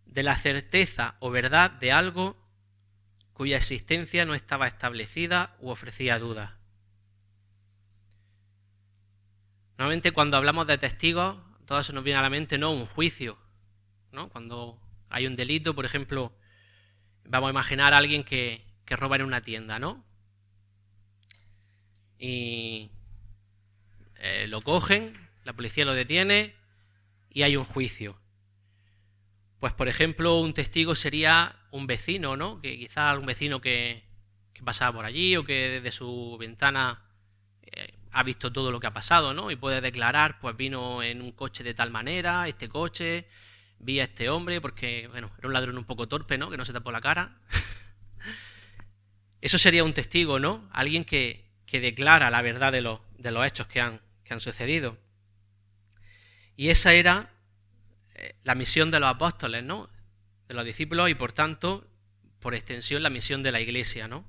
de la certeza o verdad de algo cuya existencia no estaba establecida u ofrecía dudas. Normalmente cuando hablamos de testigos, todo se nos viene a la mente, ¿no?, un juicio, ¿no? Cuando hay un delito, por ejemplo, vamos a imaginar a alguien que roba en una tienda, ¿no? Y lo cogen, la policía lo detiene y hay un juicio. Pues, por ejemplo, un testigo sería un vecino, ¿no? Que quizás un vecino que pasaba por allí o que desde su ventana ha visto todo lo que ha pasado, ¿no? Y puede declarar, pues vino en un coche de tal manera, este coche vi a este hombre porque, bueno, era un ladrón un poco torpe, ¿no? Que no se tapó la cara. Eso sería un testigo, ¿no? Alguien que declara la verdad de los hechos que han sucedido. Y esa era la misión de los apóstoles, ¿no? De los discípulos y, por tanto, por extensión, la misión de la Iglesia, ¿no?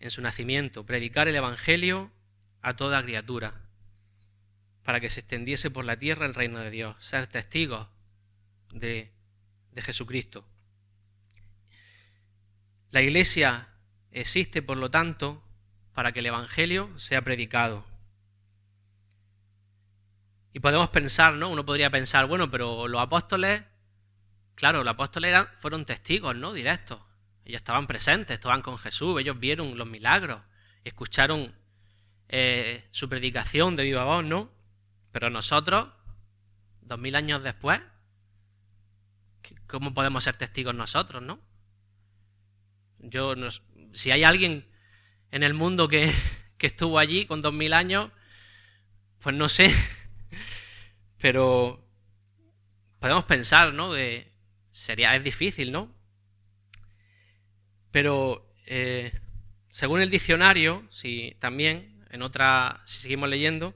En su nacimiento, predicar el Evangelio a toda criatura, para que se extendiese por la tierra el reino de Dios, ser testigos de Jesucristo. La Iglesia existe, por lo tanto, para que el Evangelio sea predicado. Y podemos pensar, ¿no? Uno podría pensar, bueno, pero los apóstoles, claro, los apóstoles fueron testigos, ¿no? Directos. Ellos estaban presentes, estaban con Jesús, ellos vieron los milagros, escucharon su predicación de viva voz, ¿no? Pero nosotros, 2000 años después, ¿cómo podemos ser testigos nosotros, no? Si hay alguien en el mundo que estuvo allí con 2000 años, pues no sé, pero podemos pensar, ¿no? Que es difícil, ¿no? Pero según el diccionario, si seguimos leyendo,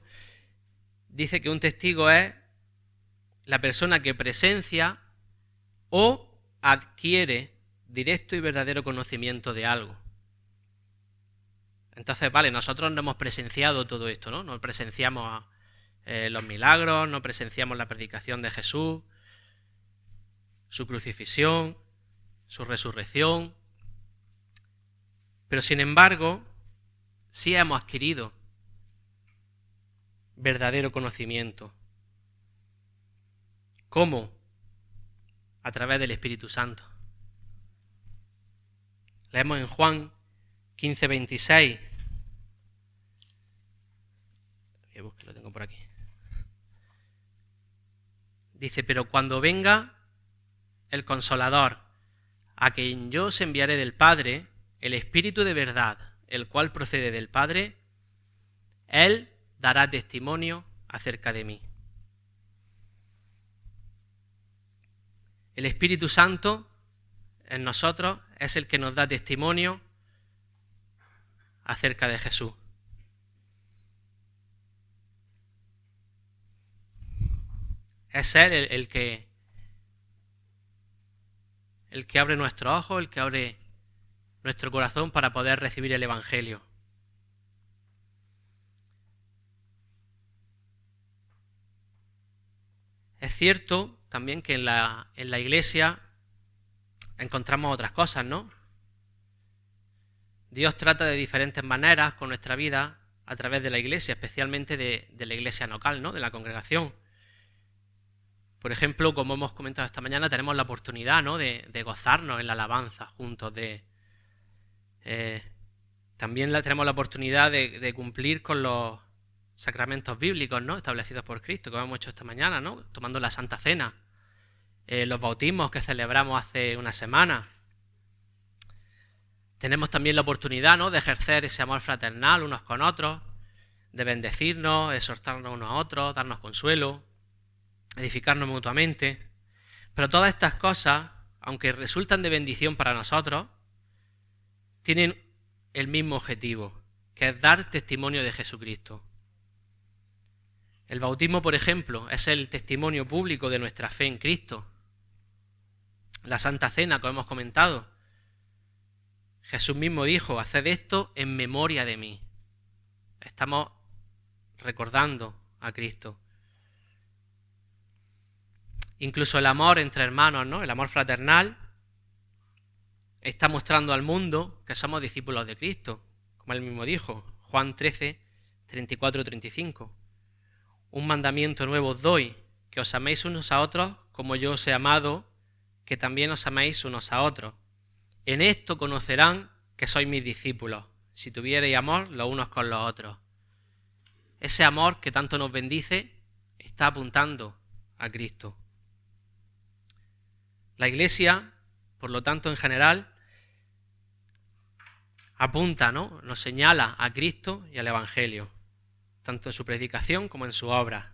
dice que un testigo es la persona que presencia o adquiere directo y verdadero conocimiento de algo. Entonces, vale, nosotros no hemos presenciado todo esto, ¿no? No presenciamos los milagros, no presenciamos la predicación de Jesús, su crucifixión, su resurrección, pero sin embargo, sí hemos adquirido verdadero conocimiento. ¿Cómo? A través del Espíritu Santo. Leemos en Juan 15:26. Lo tengo por aquí. Dice, pero cuando venga el Consolador, a quien yo os enviaré del Padre, el Espíritu de verdad, el cual procede del Padre, Él dará testimonio acerca de mí. El Espíritu Santo en nosotros es el que nos da testimonio acerca de Jesús. Es Él el que abre nuestros ojos, el que abre nuestro corazón para poder recibir el Evangelio. Es cierto también que en la Iglesia encontramos otras cosas, ¿no? Dios trata de diferentes maneras con nuestra vida a través de la Iglesia, especialmente de la Iglesia local, ¿no? De la congregación. Por ejemplo, como hemos comentado esta mañana, tenemos la oportunidad, ¿no? de gozarnos en la alabanza juntos, también tenemos la oportunidad de cumplir con los sacramentos bíblicos, ¿no? Establecidos por Cristo, como hemos hecho esta mañana, ¿no? Tomando la Santa Cena, los bautismos que celebramos hace una semana. Tenemos también la oportunidad, ¿no? De ejercer ese amor fraternal unos con otros, de bendecirnos, exhortarnos unos a otros, darnos consuelo, edificarnos mutuamente. Pero todas estas cosas, aunque resultan de bendición para nosotros, tienen el mismo objetivo, que es dar testimonio de Jesucristo. El bautismo, por ejemplo, es el testimonio público de nuestra fe en Cristo. La Santa Cena, como hemos comentado, Jesús mismo dijo, haced esto en memoria de mí. Estamos recordando a Cristo. Incluso el amor entre hermanos, ¿no? El amor fraternal está mostrando al mundo que somos discípulos de Cristo, como él mismo dijo, Juan 13, 34-35. Un mandamiento nuevo os doy, que os améis unos a otros como yo os he amado, que también os améis unos a otros. En esto conocerán que sois mis discípulos, si tuviereis amor los unos con los otros. Ese amor que tanto nos bendice está apuntando a Cristo. La Iglesia, por lo tanto, en general, apunta, ¿no? Nos señala a Cristo y al Evangelio, tanto en su predicación como en su obra.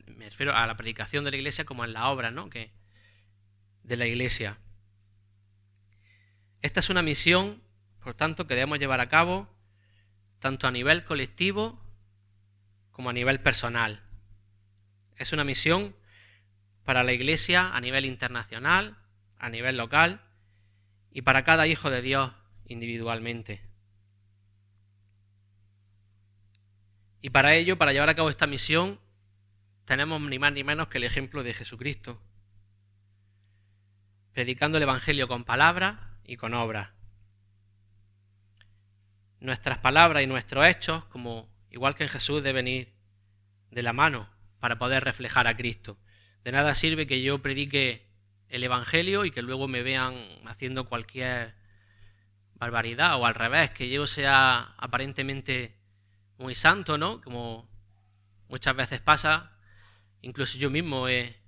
me refiero a la predicación de la Iglesia como en la obra, ¿no?, de la Iglesia. Esta es una misión, por tanto, que debemos llevar a cabo tanto a nivel colectivo como a nivel personal. Es una misión para la Iglesia a nivel internacional, a nivel local y para cada hijo de Dios individualmente. Y para ello, para llevar a cabo esta misión, tenemos ni más ni menos que el ejemplo de Jesucristo, predicando el Evangelio con palabras y con obras. Nuestras palabras y nuestros hechos, igual que en Jesús, deben ir de la mano para poder reflejar a Cristo. De nada sirve que yo predique el Evangelio y que luego me vean haciendo cualquier barbaridad, o al revés, que yo sea aparentemente muy santo, ¿no?, como muchas veces pasa. Incluso yo mismo he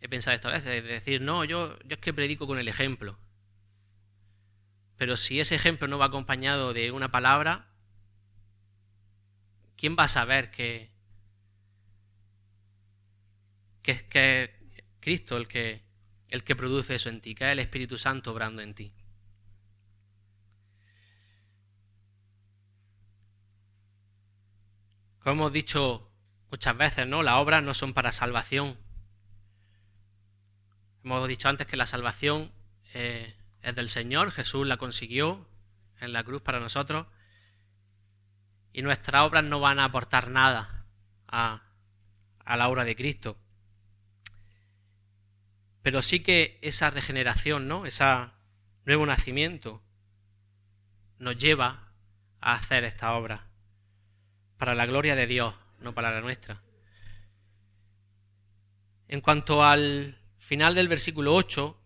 pensado esto a veces, de decir, no, yo es que predico con el ejemplo. Pero si ese ejemplo no va acompañado de una palabra, ¿quién va a saber que es Cristo el que produce eso en ti, que es el Espíritu Santo obrando en ti? Como hemos dicho muchas veces, ¿no?, las obras no son para salvación. Hemos dicho antes que la salvación es del Señor, Jesús la consiguió en la cruz para nosotros, y nuestras obras no van a aportar nada a la obra de Cristo. Pero sí que esa regeneración, ¿no?, ese nuevo nacimiento nos lleva a hacer esta obra para la gloria de Dios, no para la nuestra. En cuanto al final del versículo 8,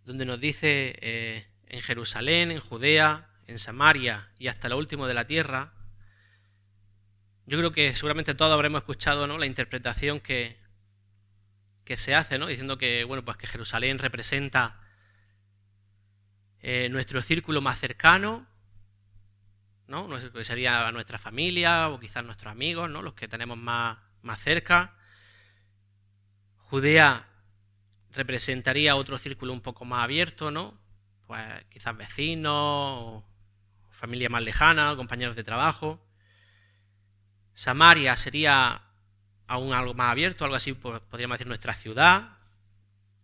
donde nos dice en Jerusalén, en Judea, en Samaria y hasta lo último de la tierra, yo creo que seguramente todos habremos escuchado, ¿no?, la interpretación que se hace, ¿no?, diciendo que, bueno, pues que Jerusalén representa nuestro círculo más cercano, ¿no?, que sería nuestra familia o quizás nuestros amigos, ¿no?, los que tenemos más cerca. Judea representaría otro círculo un poco más abierto, ¿no?, pues quizás vecinos, familia más lejana, compañeros de trabajo. Samaria sería aún algo más abierto, algo así, pues podríamos decir nuestra ciudad,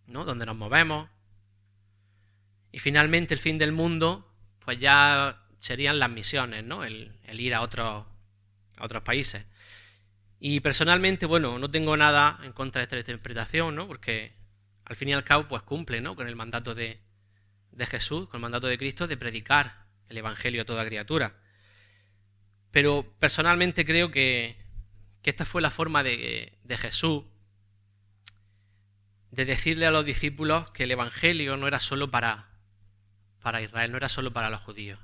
¿no?, donde nos movemos. Y finalmente el fin del mundo, pues ya serían las misiones, ¿no?, el ir a otros países. Y personalmente, bueno, no tengo nada en contra de esta interpretación, ¿no?, porque al fin y al cabo pues cumple, ¿no?, con el mandato de Jesús, con el mandato de Cristo de predicar el Evangelio a toda criatura. Pero personalmente creo que esta fue la forma de Jesús de decirle a los discípulos que el Evangelio no era solo para Israel, no era solo para los judíos.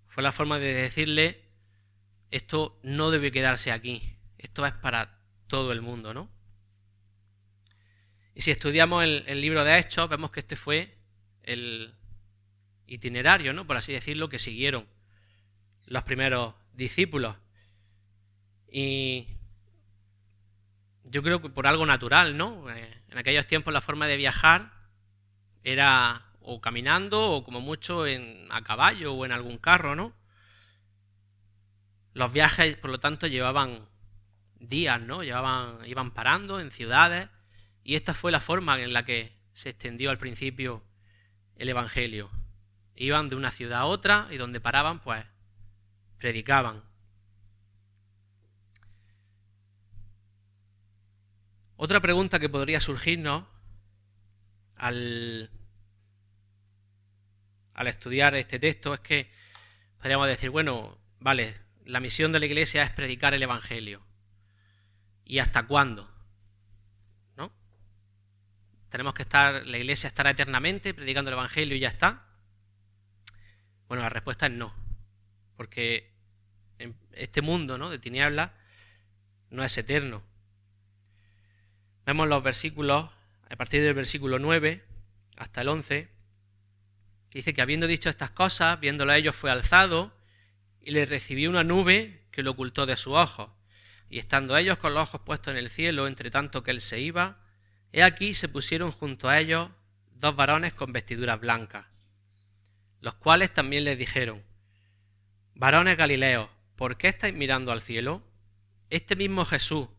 Fue la forma de decirle, esto no debe quedarse aquí, esto es para todo el mundo, ¿no? Y si estudiamos el libro de Hechos, vemos que este fue el itinerario, ¿no?, por así decirlo, que siguieron los primeros discípulos. Y yo creo que por algo natural, ¿no? En aquellos tiempos la forma de viajar era o caminando o como mucho a caballo o en algún carro, ¿no? Los viajes, por lo tanto, llevaban días, ¿no? Iban parando en ciudades, y esta fue la forma en la que se extendió al principio el Evangelio. Iban de una ciudad a otra y donde paraban, pues, predicaban. Otra pregunta que podría surgirnos al estudiar este texto es que podríamos decir, bueno, vale, la misión de la Iglesia es predicar el Evangelio. ¿Y hasta cuándo? ¿No? ¿Tenemos que la Iglesia estará eternamente predicando el Evangelio y ya está? Bueno, la respuesta es no. Porque en este mundo, ¿no?, de tinieblas no es eterno. Vemos los versículos, a partir del versículo 9 hasta el 11, que dice que habiendo dicho estas cosas, viéndolo a ellos fue alzado y le recibió una nube que lo ocultó de sus ojos. y estando ellos con los ojos puestos en el cielo, entre tanto que él se iba, he aquí se pusieron junto a ellos 2 varones con vestiduras blancas, los cuales también les dijeron: varones Galileos, ¿por qué estáis mirando al cielo? Este mismo Jesús,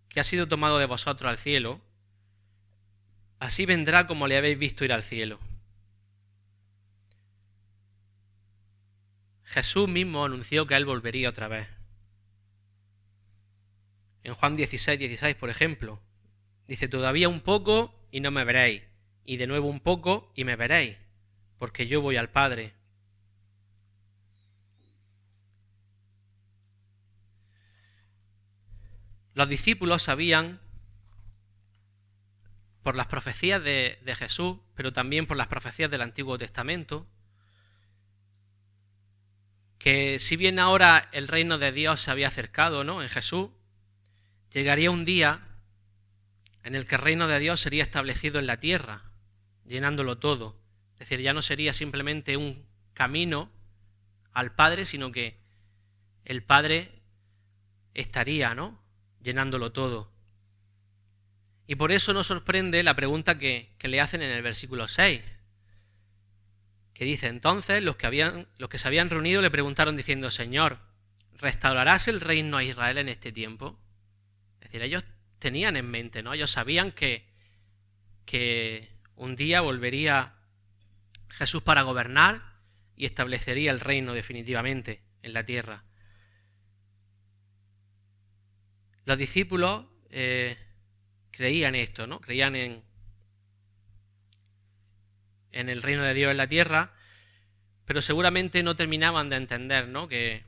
que ha sido tomado de vosotros al cielo, así vendrá como le habéis visto ir al cielo. Jesús mismo anunció que él volvería otra vez. En Juan 16:16, por ejemplo, dice: todavía un poco y no me veréis, y de nuevo un poco y me veréis, porque yo voy al Padre. Los discípulos sabían, por las profecías de Jesús, pero también por las profecías del Antiguo Testamento, que si bien ahora el reino de Dios se había acercado, ¿no?, en Jesús, llegaría un día en el que el reino de Dios sería establecido en la tierra, llenándolo todo. Es decir, ya no sería simplemente un camino al Padre, sino que el Padre estaría, ¿no?, llenándolo todo. Y por eso nos sorprende la pregunta que le hacen en el versículo 6, que dice: entonces los que se habían reunido le preguntaron diciendo: Señor, ¿restaurarás el reino a Israel en este tiempo? Es decir, ellos tenían en mente, ¿no? Ellos sabían que un día volvería Jesús para gobernar y establecería el reino definitivamente en la tierra. Los discípulos creían esto, ¿no? Creían en el reino de Dios en la tierra, pero seguramente no terminaban de entender, ¿no?, que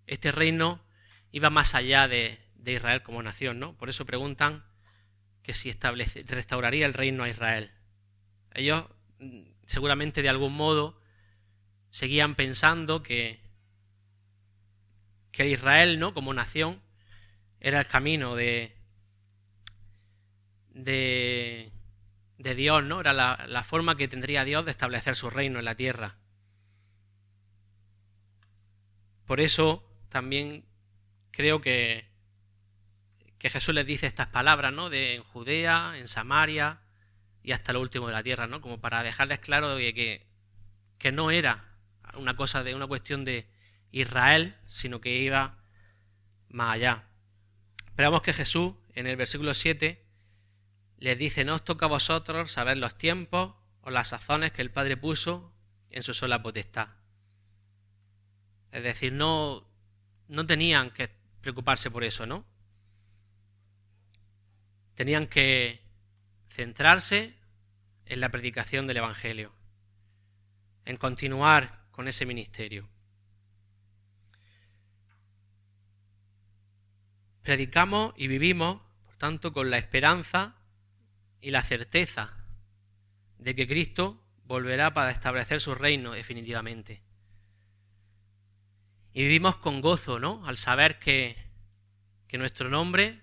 este reino iba más allá de Israel como nación, ¿no? Por eso preguntan que si restauraría el reino a Israel. Ellos seguramente de algún modo seguían pensando que Israel, ¿no?, como nación, era el camino de Dios, ¿no? Era la forma que tendría Dios de establecer su reino en la tierra. Por eso también creo que Jesús les dice estas palabras, ¿no?, de en Judea, en Samaria y hasta lo último de la tierra, ¿no?, como para dejarles claro de que no era una cuestión de Israel, sino que iba más allá. Pero vemos que Jesús, en el versículo 7, les dice: no os toca a vosotros saber los tiempos o las sazones que el Padre puso en su sola potestad. Es decir, no tenían que preocuparse por eso, ¿no? Tenían que centrarse en la predicación del Evangelio, en continuar con ese ministerio. Predicamos y vivimos, por tanto, con la esperanza y la certeza de que Cristo volverá para establecer su reino definitivamente. Y vivimos con gozo, ¿no?, al saber que nuestro nombre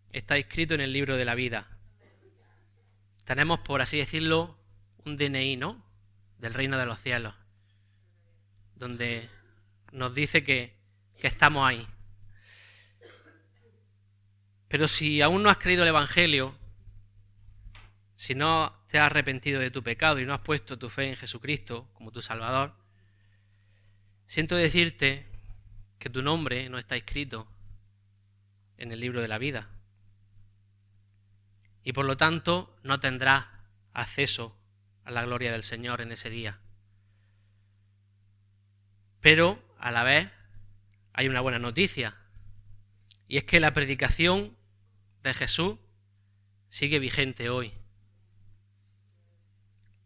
está escrito en el libro de la vida. Tenemos, por así decirlo, un DNI, ¿no?, del reino de los cielos, donde nos dice que estamos ahí. Pero si aún no has creído el Evangelio, si no te has arrepentido de tu pecado y no has puesto tu fe en Jesucristo como tu Salvador, siento decirte que tu nombre no está escrito en el libro de la vida. Y por lo tanto no tendrás acceso a la gloria del Señor en ese día. Pero a la vez hay una buena noticia, y es que la predicación de Jesús sigue vigente hoy.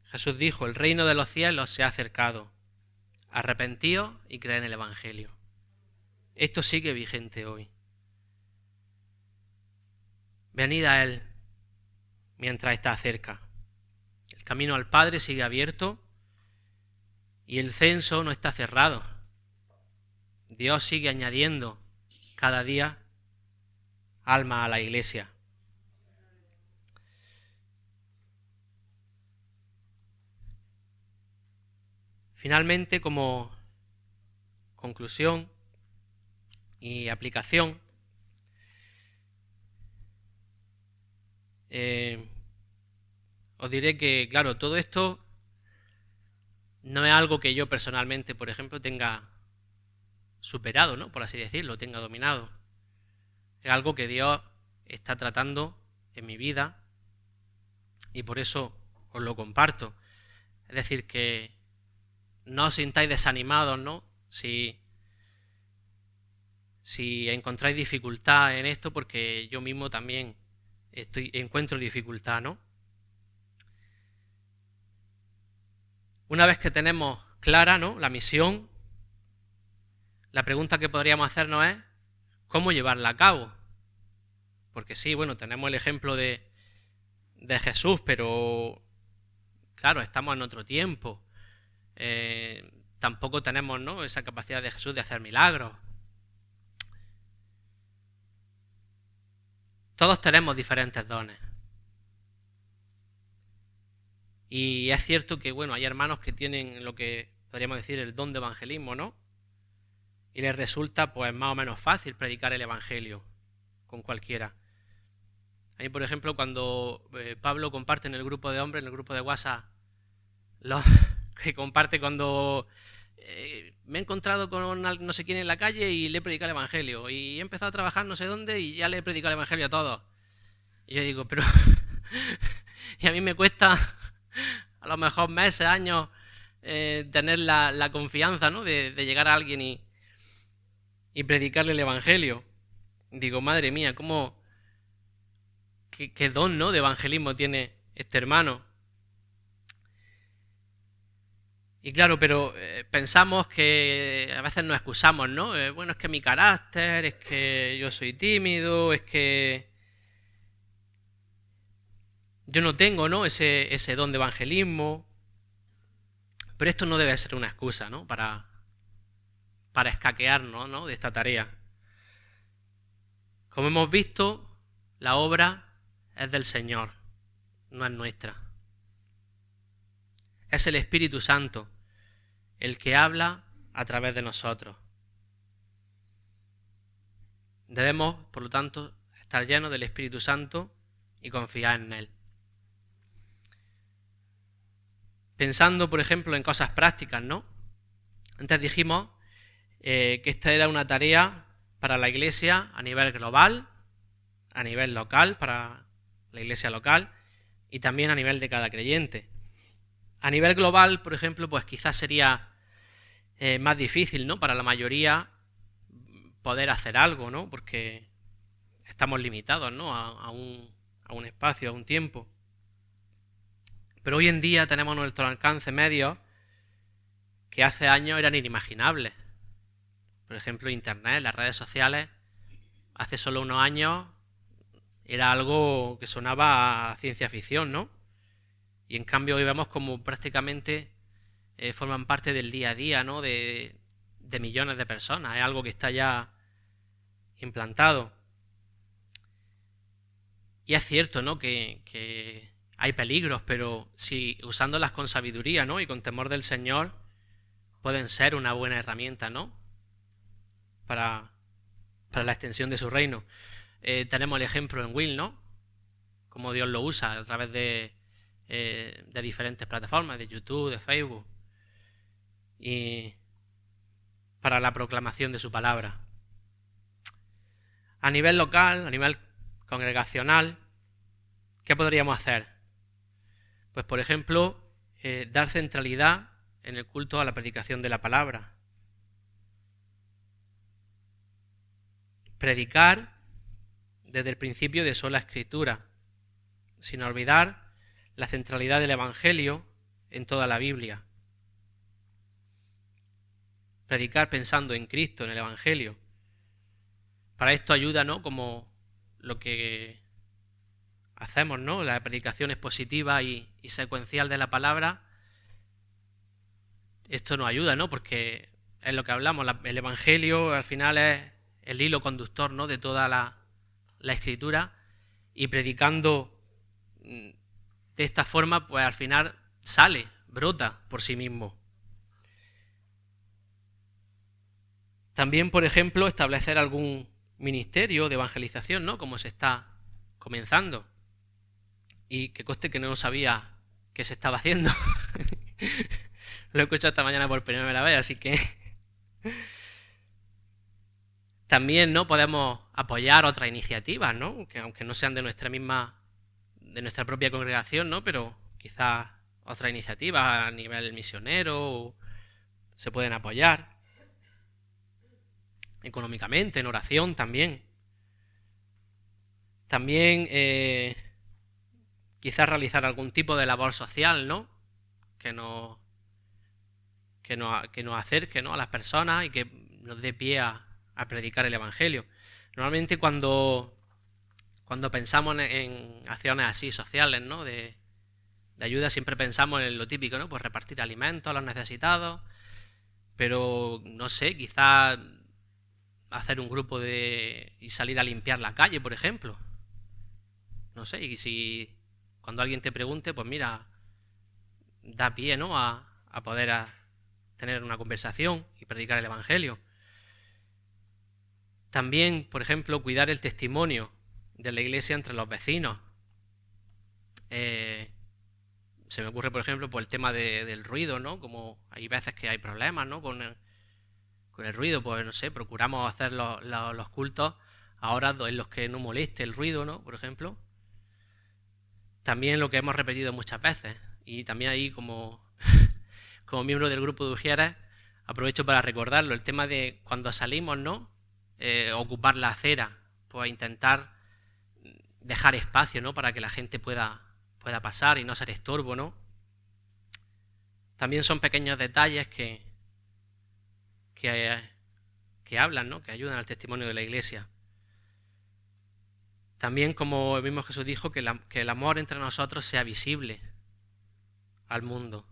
Jesús dijo: el reino de los cielos se ha acercado, arrepentíos y creed en el Evangelio. Esto sigue vigente hoy. Venid a Él mientras está cerca. El camino al Padre sigue abierto y el censo no está cerrado. Dios sigue añadiendo cada día alma a la Iglesia. Finalmente, como conclusión, y aplicación. Os diré que, claro, todo esto no es algo que yo personalmente, por ejemplo, tenga superado, ¿no? Por así decirlo, tenga dominado. Es algo que Dios está tratando en mi vida y por eso os lo comparto. Es decir, que no os sintáis desanimados, ¿no? Si encontráis dificultad en esto, porque yo mismo también encuentro dificultad, ¿no? Una vez que tenemos clara, ¿no?, la misión, la pregunta que podríamos hacernos es ¿cómo llevarla a cabo? Porque sí, bueno, tenemos el ejemplo de Jesús, pero claro, estamos en otro tiempo. Tampoco tenemos, ¿no?, esa capacidad de Jesús de hacer milagros. Todos tenemos diferentes dones. Y es cierto que, bueno, hay hermanos que tienen lo que podríamos decir el don de evangelismo, ¿no? Y les resulta, pues, más o menos fácil predicar el evangelio con cualquiera. A mí, por ejemplo, cuando Pablo comparte en el grupo de hombres, en el grupo de WhatsApp, que comparte cuando me he encontrado con no sé quién en la calle y le he predicado el evangelio. Y he empezado a trabajar no sé dónde y ya le he predicado el evangelio a todos. Y yo digo, pero... y a mí me cuesta a lo mejor meses, años, tener la confianza, ¿no?, de llegar a alguien y predicarle el evangelio. Digo, madre mía, ¿cómo... qué don, ¿no?, de evangelismo tiene este hermano. Y claro, pero pensamos que a veces nos excusamos, ¿no? Bueno, es que mi carácter, es que yo soy tímido, es que yo no tengo, ¿no?, ese don de evangelismo. Pero esto no debe ser una excusa, ¿no?, para escaquearnos, ¿no?, de esta tarea. Como hemos visto, la obra es del Señor, no es nuestra. Es el Espíritu Santo el que habla a través de nosotros. Debemos, por lo tanto, estar llenos del Espíritu Santo y confiar en Él. Pensando, por ejemplo, en cosas prácticas, ¿no? Antes dijimos que esta era una tarea para la Iglesia a nivel global, a nivel local, para la Iglesia local, y también a nivel de cada creyente. A nivel global, por ejemplo, pues quizás sería más difícil, ¿no?, para la mayoría poder hacer algo, ¿no?, porque estamos limitados, ¿no?, a un espacio, a un tiempo. Pero hoy en día tenemos a nuestro alcance medios que hace años eran inimaginables. Por ejemplo, Internet, las redes sociales, hace solo unos años era algo que sonaba a ciencia ficción, ¿no? Y en cambio hoy vemos como prácticamente forman parte del día a día, ¿no?, de millones de personas. Es algo que está ya implantado. Y es cierto, ¿no?, que hay peligros, pero si usándolas con sabiduría, ¿no?, y con temor del Señor, pueden ser una buena herramienta, ¿no?, para la extensión de su reino. Tenemos el ejemplo en Will, ¿no?, cómo Dios lo usa a través de diferentes plataformas, de YouTube, de Facebook, y para la proclamación de su palabra. A nivel local, a nivel congregacional, ¿qué podríamos hacer? Pues, por ejemplo, dar centralidad en el culto a la predicación de la palabra. Predicar desde el principio de sola escritura, sin olvidar la centralidad del Evangelio en toda la Biblia. Predicar pensando en Cristo, en el Evangelio. Para esto ayuda, ¿no?, como lo que hacemos, ¿no?, la predicación expositiva y secuencial de la palabra. Esto nos ayuda, ¿no?, porque es lo que hablamos, el Evangelio al final es el hilo conductor, ¿no?, de toda la Escritura, y predicando de esta forma, pues al final brota por sí mismo. También, por ejemplo, establecer algún ministerio de evangelización, ¿no? Como se está comenzando. Y que conste que no sabía que se estaba haciendo. Lo he escuchado esta mañana por primera vez, así que... También, ¿no? Podemos apoyar otras iniciativas, ¿no? Que aunque no sean de nuestra propia congregación, ¿no? Pero quizás otras iniciativas a nivel misionero se pueden apoyar. Económicamente, en oración también. También quizás realizar algún tipo de labor social, ¿no? Que nos acerque, ¿no? A las personas y que nos dé pie a predicar el Evangelio. Normalmente cuando pensamos en acciones así sociales, ¿no? De ayuda, siempre pensamos en lo típico, ¿no? Pues repartir alimentos a los necesitados, pero no sé, quizás hacer un grupo y salir a limpiar la calle, por ejemplo. No sé, y si cuando alguien te pregunte, pues mira, da pie, ¿no? A poder tener una conversación y predicar el Evangelio. También, por ejemplo, cuidar el testimonio de la iglesia entre los vecinos. Se me ocurre, por ejemplo, pues el tema del ruido, ¿no? Como hay veces que hay problemas, ¿no? Con el ruido, pues no sé, procuramos hacer los cultos ahora en los que no moleste el ruido, ¿no? Por ejemplo. También lo que hemos repetido muchas veces, y también ahí como miembro del grupo de Ujieres, aprovecho para recordarlo, el tema de cuando salimos, ¿no? Ocupar la acera, pues intentar dejar espacio, ¿no? Para que la gente pueda pasar y no ser estorbo, ¿no? También son pequeños detalles que hablan, ¿no? Que ayudan al testimonio de la iglesia. También, como el mismo Jesús dijo, que el amor entre nosotros sea visible al mundo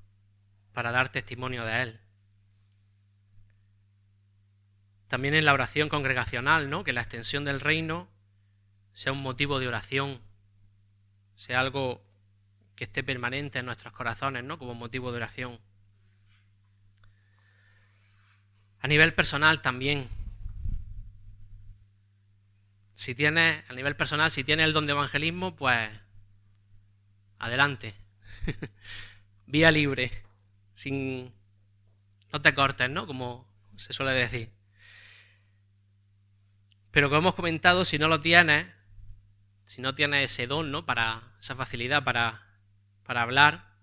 para dar testimonio de él. También en la oración congregacional, ¿no? Que la extensión del reino sea un motivo de oración, sea algo que esté permanente en nuestros corazones, ¿no? Como motivo de oración. A nivel personal también. A nivel personal, si tienes el don de evangelismo, pues adelante. Vía libre. No te cortes, ¿no? Como se suele decir. Pero como hemos comentado, si no tienes ese don, ¿no? Esa facilidad para hablar,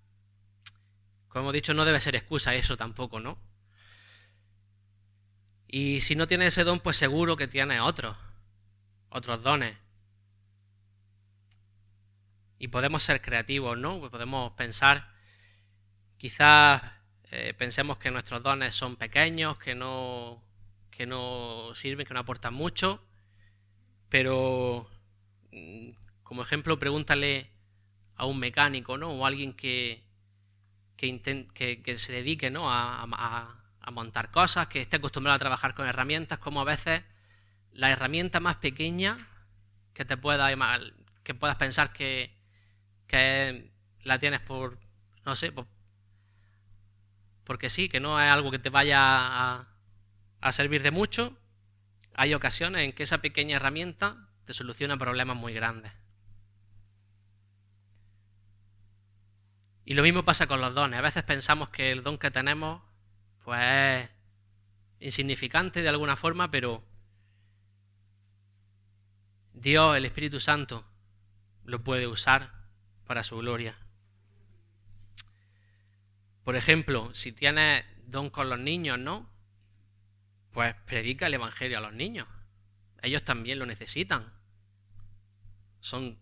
como hemos dicho, no debe ser excusa eso tampoco, ¿no? Y si no tienes ese don, pues seguro que tienes otros dones. Y podemos ser creativos, ¿no? Pues podemos pensar, quizás pensemos que nuestros dones son pequeños, que no sirven, que no aportan mucho, pero como ejemplo pregúntale a un mecánico, ¿no? O a alguien que se dedique, ¿no? a montar cosas, que esté acostumbrado a trabajar con herramientas, como a veces la herramienta más pequeña que puedas pensar que la tienes por, no sé, porque sí, que no es algo que te vaya a servir de mucho. Hay ocasiones en que esa pequeña herramienta te soluciona problemas muy grandes. Y lo mismo pasa con los dones. A veces pensamos que el don que tenemos pues es insignificante de alguna forma, pero Dios, el Espíritu Santo, lo puede usar para su gloria. Por ejemplo, si tienes don con los niños, ¿no? Pues predica el Evangelio a los niños. Ellos también lo necesitan. Son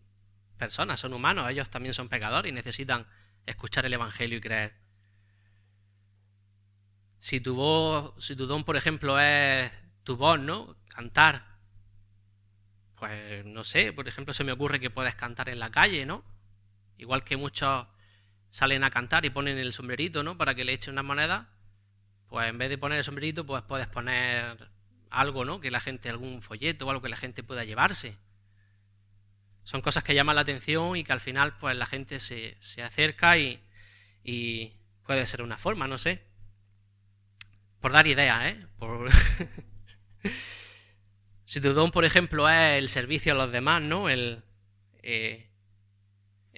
personas, son humanos, ellos también son pecadores y necesitan escuchar el Evangelio y creer. Si tu don, por ejemplo, es tu voz, ¿no? Cantar. Pues no sé, por ejemplo, se me ocurre que puedes cantar en la calle, ¿no? Igual que muchos salen a cantar y ponen el sombrerito, ¿no? Para que le echen unas monedas. Pues en vez de poner el sombrerito, pues puedes poner algo, ¿no? Que la gente, algún folleto o algo que la gente pueda llevarse. Son cosas que llaman la atención y que al final, pues la gente se acerca y puede ser una forma, no sé. Por dar ideas, ¿eh? Si tu don, por ejemplo, es el servicio a los demás, ¿no? El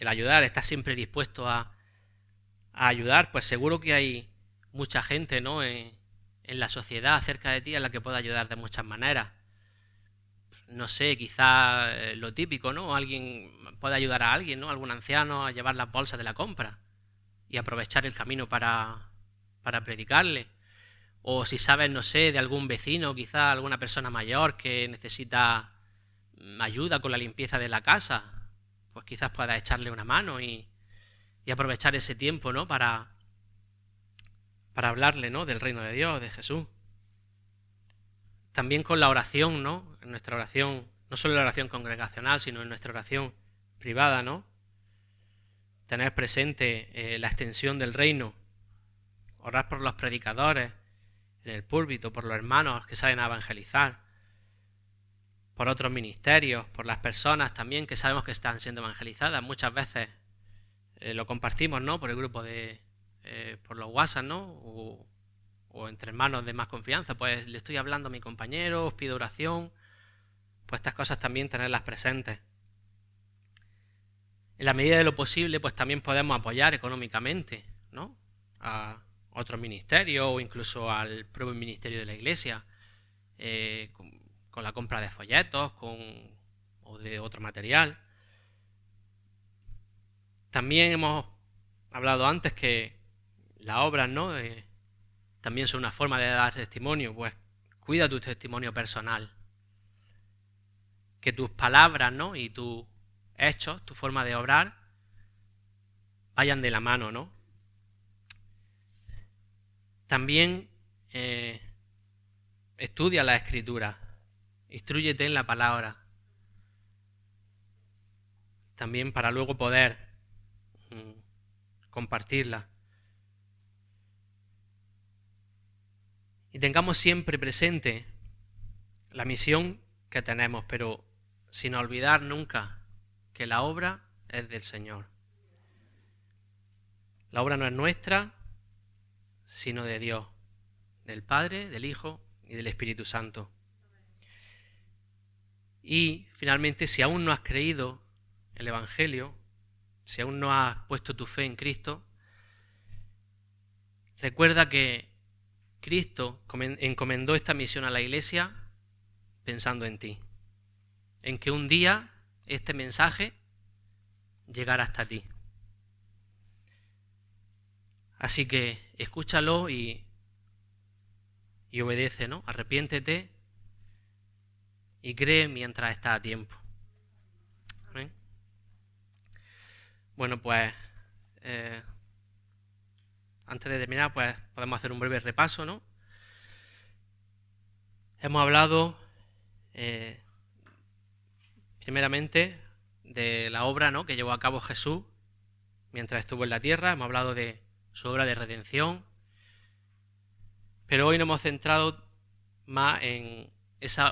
ayudar, estar siempre dispuesto a ayudar, pues seguro que hay mucha gente, ¿no? En la sociedad cerca de ti a la que pueda ayudar de muchas maneras. No sé, quizá lo típico, ¿no? Alguien puede ayudar a alguien, ¿no? Algún anciano a llevar las bolsas de la compra y aprovechar el camino para predicarle. O si sabes, no sé, de algún vecino, quizá alguna persona mayor que necesita ayuda con la limpieza de la casa, pues quizás puedas echarle una mano y aprovechar ese tiempo, ¿no? Para hablarle, ¿no? Del reino de Dios, de Jesús. También con la oración, ¿no? En nuestra oración, no solo en la oración congregacional, sino en nuestra oración privada, ¿no? Tener presente la extensión del reino, orar por los predicadores en el púlpito, por los hermanos que salen a evangelizar, por otros ministerios, por las personas también que sabemos que están siendo evangelizadas. Muchas veces lo compartimos, ¿no? Por el grupo por los WhatsApp, ¿no? O entre hermanos de más confianza, pues le estoy hablando a mi compañero, os pido oración. Pues estas cosas también tenerlas presentes. En la medida de lo posible, pues también podemos apoyar económicamente, ¿no? A otros ministerios o incluso al propio ministerio de la Iglesia, con la compra de folletos o de otro material. También hemos hablado antes que las obras, ¿no? También son una forma de dar testimonio. Pues cuida tu testimonio personal. Que tus palabras, ¿no? Y tus hechos, tu forma de obrar, vayan de la mano, ¿no? También estudia la Escritura, instrúyete en la palabra, también para luego poder compartirla. Y tengamos siempre presente la misión que tenemos, pero sin olvidar nunca que la obra es del Señor. La obra no es nuestra, sino de Dios, del Padre, del Hijo y del Espíritu Santo. Y finalmente, si aún no has creído el Evangelio, si aún no has puesto tu fe en Cristo, recuerda que Cristo encomendó esta misión a la Iglesia pensando en ti, en que un día este mensaje llegará hasta ti. Así que escúchalo y obedece, ¿no? Arrepiéntete y cree mientras está a tiempo. ¿Amén? Bueno, pues antes de terminar, pues podemos hacer un breve repaso, ¿no? Hemos hablado primeramente de la obra, ¿no? Que llevó a cabo Jesús mientras estuvo en la tierra. Hemos hablado de su obra de redención, pero hoy nos hemos centrado más en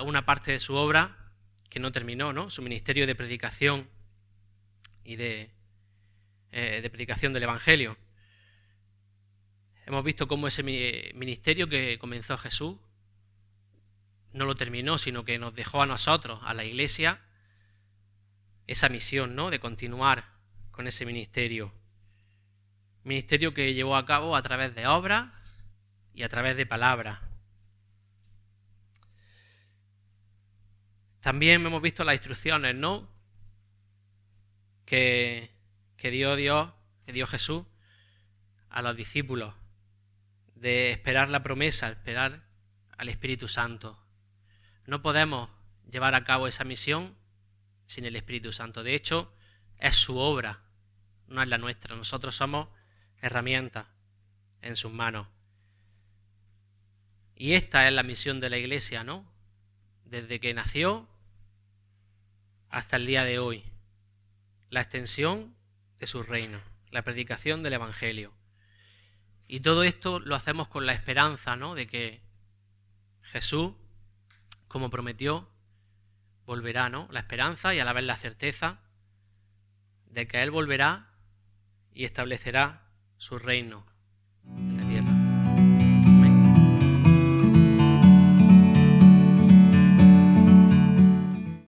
una parte de su obra que no terminó, ¿no? Su ministerio de predicación y de predicación del Evangelio. Hemos visto cómo ese ministerio que comenzó Jesús no lo terminó, sino que nos dejó a nosotros, a la Iglesia, esa misión, ¿no? De continuar con ese ministerio. Ministerio que llevó a cabo a través de obras y a través de palabras. También hemos visto las instrucciones, ¿no? Que dio Jesús a los discípulos, de esperar la promesa, esperar al Espíritu Santo. No podemos llevar a cabo esa misión sin el Espíritu Santo. De hecho, es su obra, no es la nuestra. Nosotros somos herramientas en sus manos. Y esta es la misión de la Iglesia, ¿no? Desde que nació hasta el día de hoy. La extensión de su reino, la predicación del Evangelio. Y todo esto lo hacemos con la esperanza, ¿no? De que Jesús, como prometió, volverá, ¿no? La esperanza y a la vez la certeza de que Él volverá y establecerá su reino